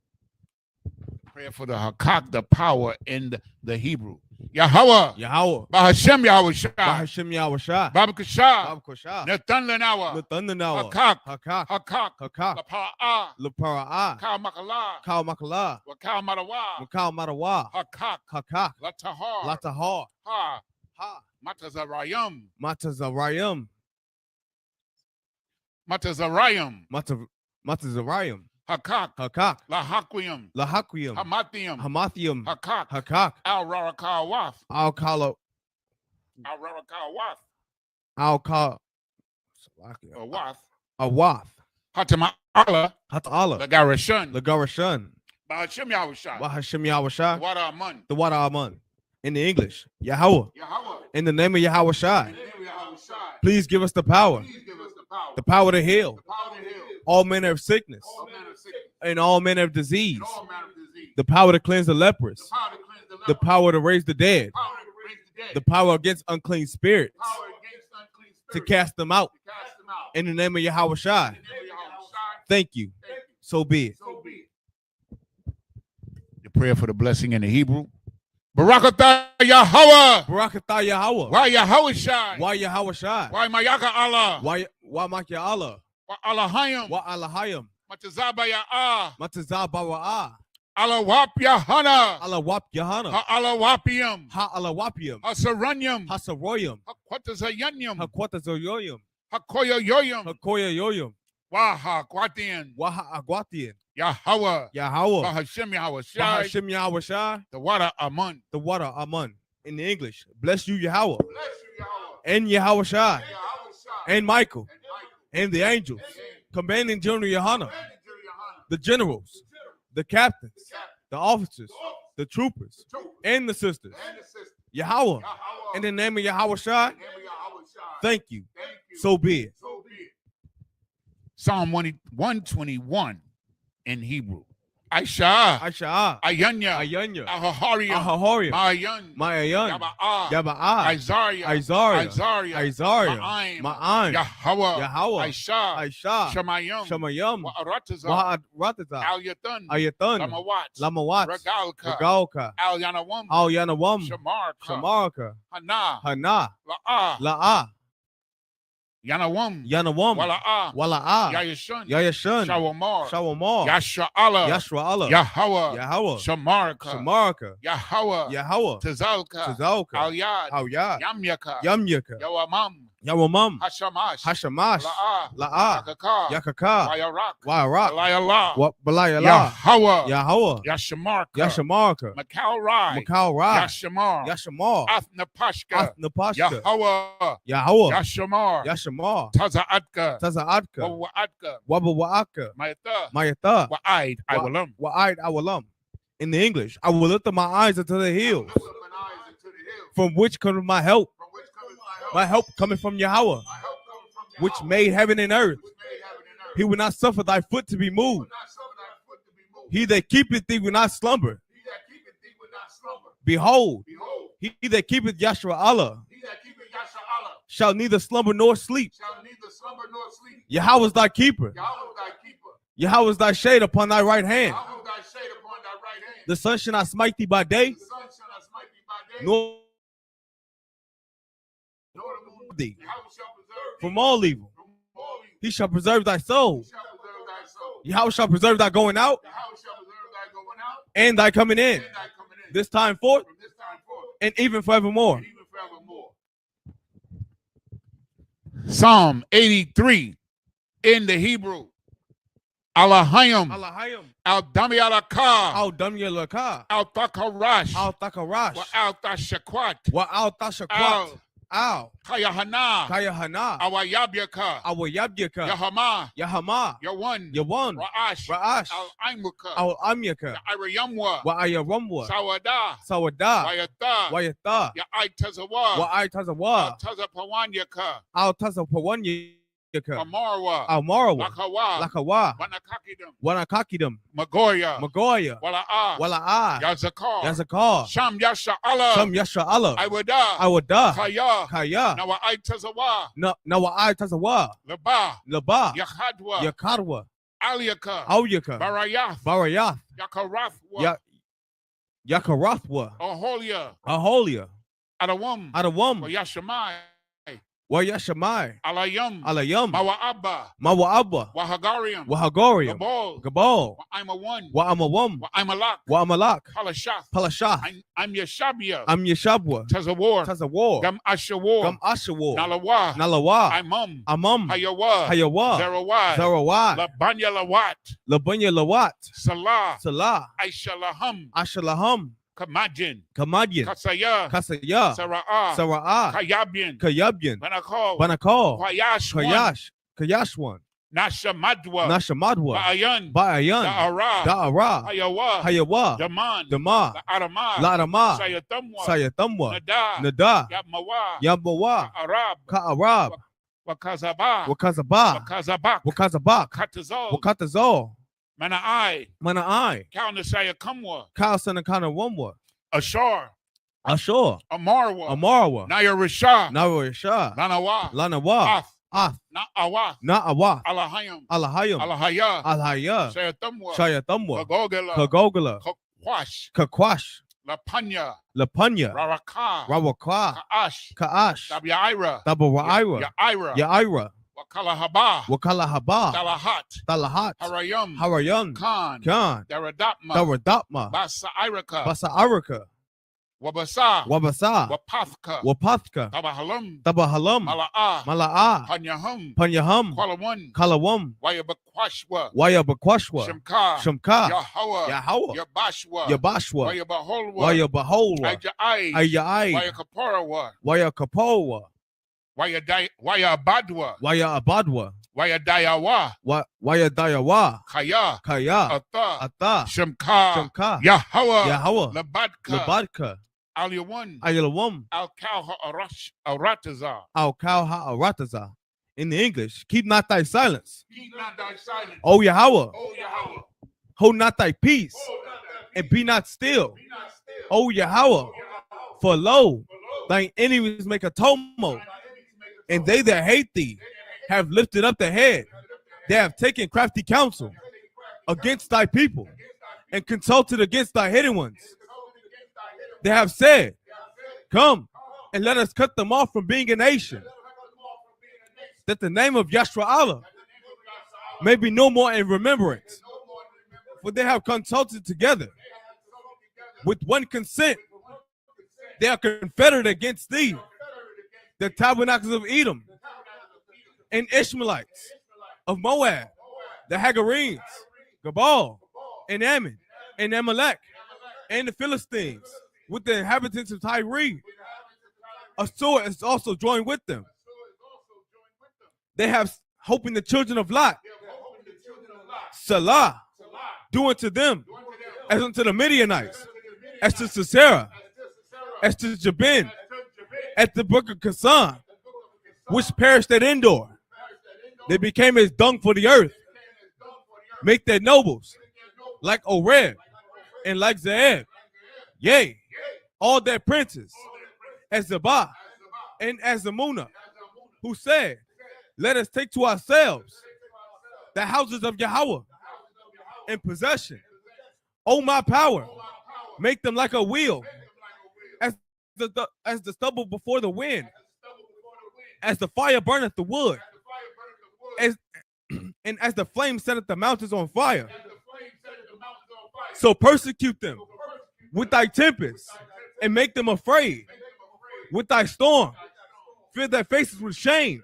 Speaker 1: Prayer for the Hakak, the power in the Hebrew. Yahweh,
Speaker 2: Yahweh.
Speaker 1: Bahashem Yahweh Shai,
Speaker 2: Bahashim Yahweh Shai.
Speaker 1: Baba Kashah,
Speaker 2: Baba Koshah.
Speaker 1: Nathan Lenawa,
Speaker 2: Nathanawa.
Speaker 1: Hakak,
Speaker 2: Hakak.
Speaker 1: Hakak,
Speaker 2: Hakak.
Speaker 1: Lapa'ah,
Speaker 2: Lapara'ah.
Speaker 1: Kal Makala,
Speaker 2: Kal Makala.
Speaker 1: Wakal Marawa,
Speaker 2: Makal Marawa.
Speaker 1: Hakak,
Speaker 2: Hakak.
Speaker 1: Latahar,
Speaker 2: Latahar.
Speaker 1: Ha,
Speaker 2: Ha.
Speaker 1: Matazarayam,
Speaker 2: Matazarayim.
Speaker 1: Matazarayam,
Speaker 2: Matazarayim.
Speaker 1: Hakak,
Speaker 2: Hakak.
Speaker 1: Lahaquium,
Speaker 2: Lahaquium.
Speaker 1: Hamathium,
Speaker 2: Hamathium.
Speaker 1: Hakak,
Speaker 2: Hakak.
Speaker 1: Al Rarakal Wath,
Speaker 2: Al-Kala.
Speaker 1: Al Rarakal Wath,
Speaker 2: Al-Kala.
Speaker 1: or Wath,
Speaker 2: Awath.
Speaker 1: Hatama Allah,
Speaker 2: Hata'Allah.
Speaker 1: Lagarashan,
Speaker 2: Lagarashan.
Speaker 1: Bahashem Yahweh Shai,
Speaker 2: Wahashim Yahweh Shai.
Speaker 1: Wada Amun,
Speaker 2: The water Aman. In the English. Yahweh.
Speaker 3: Yahweh.
Speaker 2: In the name of Yahweh Shai.
Speaker 3: In the name of Yahweh Shai.
Speaker 2: Please give us the power.
Speaker 3: Please give us the power.
Speaker 2: The power to heal.
Speaker 3: The power to heal.
Speaker 2: All manner of sickness.
Speaker 3: All manner of sickness.
Speaker 2: And all manner of disease.
Speaker 3: And all manner of disease.
Speaker 2: The power to cleanse the lepers.
Speaker 3: The power to cleanse the
Speaker 2: The
Speaker 3: leper.
Speaker 2: power to raise the dead.
Speaker 3: Power to raise the dead.
Speaker 2: The power against unclean spirits.
Speaker 3: Power against unclean
Speaker 2: To
Speaker 3: spirits.
Speaker 2: cast them out.
Speaker 3: To cast them out.
Speaker 2: In the name of Yahweh Shai.
Speaker 3: In the name of Yahweh Shai.
Speaker 2: Thank you.
Speaker 3: Thank you.
Speaker 2: So be it.
Speaker 3: So be it.
Speaker 1: the prayer for the blessing in the Hebrew. Barakatah Yahweh,
Speaker 2: Barakatah Yahweh.
Speaker 1: why Yahweh Shai,
Speaker 2: Why Yahweh Shai?
Speaker 1: why Mayaka Allah,
Speaker 2: Why Makya Allah?
Speaker 1: why Allahayim,
Speaker 2: Why Allahayim?
Speaker 1: Matazaba Ya'ah,
Speaker 2: Matazah Bara'ah.
Speaker 1: Alawap Yahana,
Speaker 2: Allah Wap Yahana.
Speaker 1: Alawapium,
Speaker 2: Ha Allah Wapium.
Speaker 1: Asaranyum,
Speaker 2: Hasaroyum.
Speaker 1: Hakwatazayanyum,
Speaker 2: Hakwatazoyoyum.
Speaker 1: Hakoya Yoyum,
Speaker 2: Hakoya Yoyum.
Speaker 1: Waha Kwatian,
Speaker 2: Waha Agwatian.
Speaker 1: Yahweh,
Speaker 2: Yahweh.
Speaker 1: Bahashem Yahweh Shai,
Speaker 2: Bahashim Yahweh Shai.
Speaker 1: the water Amun.
Speaker 2: The water Aman. In the English. Bless you, Yahweh.
Speaker 3: Bless you, Yahweh.
Speaker 2: And Yahweh Shai.
Speaker 3: Yahweh Shai.
Speaker 2: And Michael.
Speaker 3: And Michael.
Speaker 2: And the angels. Commanding General Yohana.
Speaker 3: Commanding General Yohana.
Speaker 2: The generals. The captains. The officers. The troopers. And the sisters.
Speaker 3: And the sister.
Speaker 2: Yahweh.
Speaker 3: Yahweh.
Speaker 2: In the name of Yahweh Shai.
Speaker 3: In the name of Yahweh Shai.
Speaker 2: Thank you.
Speaker 3: Thank you.
Speaker 2: So be it.
Speaker 3: So be it.
Speaker 1: Psalm 121 in Hebrew. Aisha,
Speaker 2: Aisha.
Speaker 1: Ayanya,
Speaker 2: Ayanya.
Speaker 1: Ahaharium,
Speaker 2: Ahahorium.
Speaker 1: Mayan,
Speaker 2: Mayan.
Speaker 1: Yaba'ah,
Speaker 2: Yaba'ah.
Speaker 1: Isaiah,
Speaker 2: Isaiah.
Speaker 1: Isaiah,
Speaker 2: Isaiah.
Speaker 1: Ma'aim,
Speaker 2: Ma'an.
Speaker 1: Yahweh,
Speaker 2: Yahweh.
Speaker 1: Aisha,
Speaker 2: Aisha.
Speaker 1: Shamayim,
Speaker 2: Shamayam.
Speaker 1: Wa'arataza,
Speaker 2: Wa'aratazah.
Speaker 1: Al-Yatan,
Speaker 2: Ayatan.
Speaker 1: Lamawat,
Speaker 2: Lamawat.
Speaker 1: Regalka,
Speaker 2: Regalka.
Speaker 1: Al-Yanawam,
Speaker 2: Al-Yanawam.
Speaker 1: Shamarka,
Speaker 2: Shamarka.
Speaker 1: Hana,
Speaker 2: Hana.
Speaker 1: La'ah,
Speaker 2: La'ah.
Speaker 1: Yanawam,
Speaker 2: Yanawam.
Speaker 1: Wala'ah,
Speaker 2: Wala'ah.
Speaker 1: Yayashun,
Speaker 2: Yayashun.
Speaker 1: Shawamar,
Speaker 2: Shawamar.
Speaker 1: Yashra Allah,
Speaker 2: Yashra Allah.
Speaker 1: Yahweh,
Speaker 2: Yahweh.
Speaker 1: Shamarka,
Speaker 2: Shamarka.
Speaker 1: Yahweh,
Speaker 2: Yahweh.
Speaker 1: Tazalka,
Speaker 2: Tazalka.
Speaker 1: Al-Yad,
Speaker 2: Al-Yad.
Speaker 1: Yamyaka,
Speaker 2: Yamyaka.
Speaker 1: Yawamam,
Speaker 2: Yawamam.
Speaker 1: Hashamash,
Speaker 2: Hashamash.
Speaker 1: La'ah,
Speaker 2: La'ah.
Speaker 1: Yakaka,
Speaker 2: Yakaka.
Speaker 1: Wayarak,
Speaker 2: Wa'arak.
Speaker 1: Alayallah,
Speaker 2: What Balayala.
Speaker 1: Yahweh,
Speaker 2: Yahweh.
Speaker 1: Yashamarka,
Speaker 2: Yashamarka.
Speaker 1: Makal Rai,
Speaker 2: Makal Ra.
Speaker 1: Yashamar,
Speaker 2: Yashamar.
Speaker 1: Athnapashka,
Speaker 2: Athnapashka.
Speaker 1: Yahweh,
Speaker 2: Yahweh.
Speaker 1: Yashamar,
Speaker 2: Yashamar.
Speaker 1: Taza'atka,
Speaker 2: Taza'adka.
Speaker 1: Wa'atka,
Speaker 2: Waba Wa'aka.
Speaker 1: Mayata,
Speaker 2: Mayata.
Speaker 1: Wa'aid, Iwalam.
Speaker 2: Wa'aid Awalam. In the English, I will lift up my eyes unto the hills,
Speaker 3: Lift up mine eyes into the hill.
Speaker 2: from which cometh my help.
Speaker 3: From which cometh my help.
Speaker 2: My help coming from Yahweh,
Speaker 3: My help cometh from
Speaker 2: which
Speaker 3: Yahweh,
Speaker 2: made heaven and earth.
Speaker 3: which made heaven and earth.
Speaker 2: He will not suffer thy foot to be
Speaker 3: Will
Speaker 2: moved.
Speaker 3: not suffer thy foot to be moved.
Speaker 2: He that keepeth thee will not slumber.
Speaker 3: He that keepeth thee will not slumber.
Speaker 2: Behold,
Speaker 3: Behold,
Speaker 2: he that keepeth Yahshua Allah
Speaker 3: he that keepeth Yasha Allah
Speaker 2: shall neither slumber nor sleep.
Speaker 3: shall neither slumber nor sleep.
Speaker 2: Yahweh is thy keeper.
Speaker 3: Yahweh thy keeper.
Speaker 2: Yahweh is thy shade upon thy right hand.
Speaker 3: Yahweh thy shade upon thy right hand.
Speaker 2: The sun shall not smite thee by day,
Speaker 3: The sun shall not smite thee by day,
Speaker 2: nor
Speaker 3: nor the moon.
Speaker 2: thee
Speaker 3: Yahweh shall preserve thee
Speaker 2: from all evil.
Speaker 3: from all evil.
Speaker 2: He shall preserve thy soul.
Speaker 3: He shall preserve thy soul.
Speaker 2: Yahweh shall preserve thy going out
Speaker 3: Yahweh shall preserve thy going out
Speaker 2: and thy coming in,
Speaker 3: and thy coming in.
Speaker 2: this time forth
Speaker 3: From this time forth
Speaker 2: and even forevermore.
Speaker 3: and even forevermore.
Speaker 1: Psalm 83 in the Hebrew. Alahayim,
Speaker 2: Allahayim.
Speaker 1: Al-Dami Alaka,
Speaker 2: Al Damya Laka.
Speaker 1: Al-Takarash,
Speaker 2: Al Takarash.
Speaker 1: wa Al-Tashakwat,
Speaker 2: Wa Al Tashakwat. Al
Speaker 1: Kayahana,
Speaker 2: Kayahana.
Speaker 1: Awayabyaka,
Speaker 2: Awayabyaka.
Speaker 1: Yahama,
Speaker 2: Yahama.
Speaker 1: Yawan,
Speaker 2: Yawan.
Speaker 1: Ra'ash,
Speaker 2: Ra'ash.
Speaker 1: Al-Aimuka,
Speaker 2: Al Amyaka.
Speaker 1: Irayamwa,
Speaker 2: Wa Ayaramwa.
Speaker 1: Sawada,
Speaker 2: Sawada.
Speaker 1: Wayata,
Speaker 2: Wayata.
Speaker 1: Ya'ai Tazawa,
Speaker 2: Wa Ay Tazawa.
Speaker 1: Tazapawanyaka,
Speaker 2: Al Tazapawanya. Lakaka,
Speaker 3: Amarwa,
Speaker 2: Almarwa,
Speaker 3: Lakawa,
Speaker 2: Lakawa,
Speaker 3: Wanakakidum,
Speaker 2: Wanakakidum,
Speaker 3: Magoya,
Speaker 2: Magoya,
Speaker 3: Wala'a,
Speaker 2: Wala'a,
Speaker 3: Yazakar,
Speaker 2: Yazakar,
Speaker 3: Sham Yasha Allah,
Speaker 2: Sham Yasha Allah,
Speaker 3: Iwada,
Speaker 2: Awada,
Speaker 3: Kaya,
Speaker 2: Kaya,
Speaker 3: Nawa Tazawa,
Speaker 2: Nawa I Tazawa,
Speaker 3: Laba,
Speaker 2: Laba,
Speaker 3: Yakhadwa,
Speaker 2: Yakadwa,
Speaker 3: Aliaka,
Speaker 2: Auyaka,
Speaker 3: Barayath,
Speaker 2: Barayath,
Speaker 3: Yakarathwa,
Speaker 2: Yakarathwa,
Speaker 3: Aholia,
Speaker 2: Aholia,
Speaker 3: Adawam,
Speaker 2: Adawam,
Speaker 3: Yashamai,
Speaker 2: Wayashamai,
Speaker 3: Alayam,
Speaker 2: Alayam,
Speaker 3: Mawa'abba,
Speaker 2: Mawa'abba,
Speaker 3: Wahagariam,
Speaker 2: Wahagorium,
Speaker 3: Gabal,
Speaker 2: Gabal,
Speaker 3: I'm a one,
Speaker 2: Wa'amawam,
Speaker 3: Wa'amalak,
Speaker 2: Wa'amalak,
Speaker 3: Palashath,
Speaker 2: Palashath,
Speaker 3: I'm Yeshabia,
Speaker 2: I'm Yeshabwa,
Speaker 3: Tazawar,
Speaker 2: Tazawar,
Speaker 3: Gam Ashawar,
Speaker 2: Gam Ashawar,
Speaker 3: Nalawa,
Speaker 2: Nalawa,
Speaker 3: Imam,
Speaker 2: Amam,
Speaker 3: Hayawa,
Speaker 2: Hayawa,
Speaker 3: Zerawai,
Speaker 2: Zarawai,
Speaker 3: Labanya Lawat,
Speaker 2: Labunya Lawat,
Speaker 3: Salah,
Speaker 2: Salah,
Speaker 3: Aishalaham,
Speaker 2: Ashalaham,
Speaker 3: Kamadjin,
Speaker 2: Kamadian,
Speaker 3: Kasaya,
Speaker 2: Kasaya,
Speaker 3: Sara'ah,
Speaker 2: Sara'ah,
Speaker 3: Kayabian,
Speaker 2: Kayabyan,
Speaker 3: Banakal,
Speaker 2: Banakal,
Speaker 3: Kwayashwan,
Speaker 2: Kayash, Kayashwan,
Speaker 3: Nashamadwa,
Speaker 2: Nashamadwa,
Speaker 3: Ba'ayan,
Speaker 2: Ba'ayan,
Speaker 3: Da'ara,
Speaker 2: Da'ara,
Speaker 3: Hayawa,
Speaker 2: Hayawa,
Speaker 3: Daman,
Speaker 2: Dama,
Speaker 3: La'arama,
Speaker 2: La'arama,
Speaker 3: Sayatamwa,
Speaker 2: Sayatamwa,
Speaker 3: Nada,
Speaker 2: Nada,
Speaker 3: Yamawa,
Speaker 2: Yabawa,
Speaker 3: Arab,
Speaker 2: Ka'arab,
Speaker 3: Wakazaba,
Speaker 2: Wakazaba,
Speaker 3: Wakazabak,
Speaker 2: Wakazabak,
Speaker 3: Katazol,
Speaker 2: Wakatazol,
Speaker 3: Mana'ai,
Speaker 2: Mana'ai,
Speaker 3: Kaunasaya Kamwa,
Speaker 2: Kaosanakana Wumwa,
Speaker 3: Ashar,
Speaker 2: Ashur,
Speaker 3: Amarwa,
Speaker 2: Amarwa,
Speaker 3: Naya Risha,
Speaker 2: Nawarisha,
Speaker 3: Lanawa,
Speaker 2: Lanawa,
Speaker 3: Ath,
Speaker 2: Ath,
Speaker 3: Na'awa,
Speaker 2: Na'awa,
Speaker 3: Alahayam,
Speaker 2: Alahayam,
Speaker 3: Alahaya,
Speaker 2: Alhaya,
Speaker 3: Sayatamwa,
Speaker 2: Shayatamwa,
Speaker 3: Kagogala,
Speaker 2: Kagogala,
Speaker 3: Kakwash,
Speaker 2: Kakwash,
Speaker 3: Lapanya,
Speaker 2: Lapanya,
Speaker 3: Raraka,
Speaker 2: Rawaka,
Speaker 3: Kaash,
Speaker 2: Kaash,
Speaker 3: Tabiaira,
Speaker 2: Tabawaira,
Speaker 3: Yaira,
Speaker 2: Yaira,
Speaker 3: Wakalahaba,
Speaker 2: Wakalahaba,
Speaker 3: Talahat,
Speaker 2: Talahat,
Speaker 3: Harayam,
Speaker 2: Harayan,
Speaker 3: Khan,
Speaker 2: Khan,
Speaker 3: Daradapma,
Speaker 2: Daradapma,
Speaker 3: Basa Iraka,
Speaker 2: Basa Arika,
Speaker 3: Wabasa,
Speaker 2: Wabasa,
Speaker 3: Wapathka,
Speaker 2: Wapathka,
Speaker 3: Tabahalam,
Speaker 2: Tabahalam,
Speaker 3: Mala'a,
Speaker 2: Mala'a,
Speaker 3: Panyahum,
Speaker 2: Panyaham,
Speaker 3: Kwalawan,
Speaker 2: Kalawam,
Speaker 3: Wayabakwashwa,
Speaker 2: Wayabakwashwa,
Speaker 3: Shemka,
Speaker 2: Shamka,
Speaker 3: Yahawa,
Speaker 2: Yahawa,
Speaker 3: Yabashwa,
Speaker 2: Yabashwa,
Speaker 3: Wayabaholwa,
Speaker 2: Wayabaholwa,
Speaker 3: Ajai,
Speaker 2: Ayai,
Speaker 3: Wayakaparawa,
Speaker 2: Wayakapowa,
Speaker 3: Wayabadwa,
Speaker 2: Wayabadwa,
Speaker 3: Wayadayawa,
Speaker 2: Wayadayawa,
Speaker 3: Kaya,
Speaker 2: Kaya,
Speaker 3: Ata,
Speaker 2: Ata,
Speaker 3: Shemka,
Speaker 2: Shamka,
Speaker 3: Yahawa,
Speaker 2: Yahawa,
Speaker 3: Labadka,
Speaker 2: Labadka,
Speaker 3: Aliyawan,
Speaker 2: Ayalawam,
Speaker 3: Al-Kalha Arataza.
Speaker 2: Al Kalha Arataza. In the English, keep not thy silence.
Speaker 3: Keep not thy silence.
Speaker 2: O Yahweh,
Speaker 3: O Yahweh.
Speaker 2: hold not thy peace,
Speaker 3: Hold not thy
Speaker 2: and be not still.
Speaker 3: Be not still.
Speaker 2: O Yahweh, for lo, thine enemies make a tumult, and they that hate thee have lifted up the head. They have taken crafty counsel against thy people and consulted against thy hidden ones. They have said, come and let us cut them off from being a nation, that the name of Yahshua Allah may be no more in remembrance. For they have consulted together with one consent. They are confederate against thee, the tabernacles of Edom and Ishmaelites of Moab, the Hagarenes, Gabal, and Ammon, and Amalek, and the Philistines, with the inhabitants of Tyre. Assur is also joined with them. They have hope in the children of Lot. Salah, do unto them as unto the Midianites, as to Sisera, as to Jabin, at the brook of Kasan, which perished at Endor. They became as dung for the earth. Make their nobles like Oreb and like Zeeb. Yea, all their princes, as Zabah and as Zamuna, who said, let us take to ourselves the houses of Yahweh in possession. O my power, make them like a wheel, as the stubble before the wind, as the fire burneth the wood, and as the flame setteth the mountains on fire. So persecute them with thy tempest, and make them afraid with thy storm. Fill their faces with shame,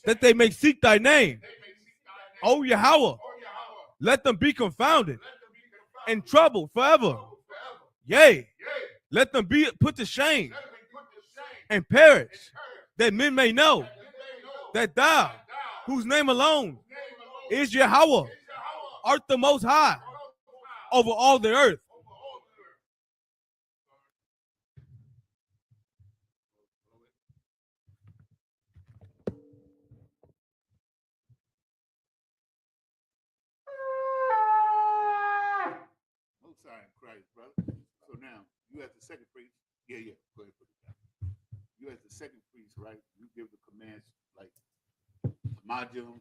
Speaker 2: that they may seek thy name. O Yahweh, let them be confounded and troubled forever. Yea, let them be put to shame and perish, that men may know that thou, whose name alone is Yahweh, art the most high over all the earth.
Speaker 3: the second priest, yeah. Go ahead, put it down. You as the second priest, right? You give the commands like Majum,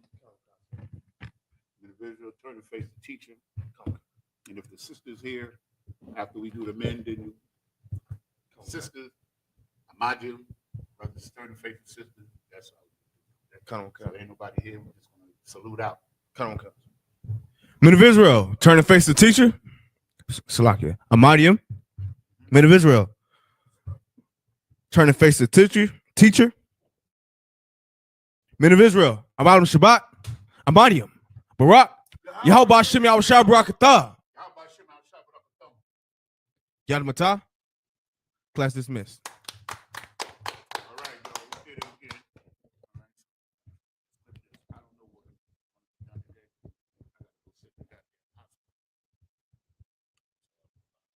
Speaker 3: individual, turn and face the teacher. And if the sister's here, after we do the men, then you sisters, Majum, brothers, turn and face the sisters. That's all.
Speaker 2: Come on,
Speaker 3: So ain't nobody here. We're just gonna salute out.
Speaker 2: Come on. Men of Israel, turn and face the teacher. Salakia. Amadium. Men of Israel, turn and face the teacher. Men of Israel, Amadim Shabbat. Amadium. Barak. Yahweh Hashem Yahweh Shai Barakatah. Yad Matah. Class dismissed.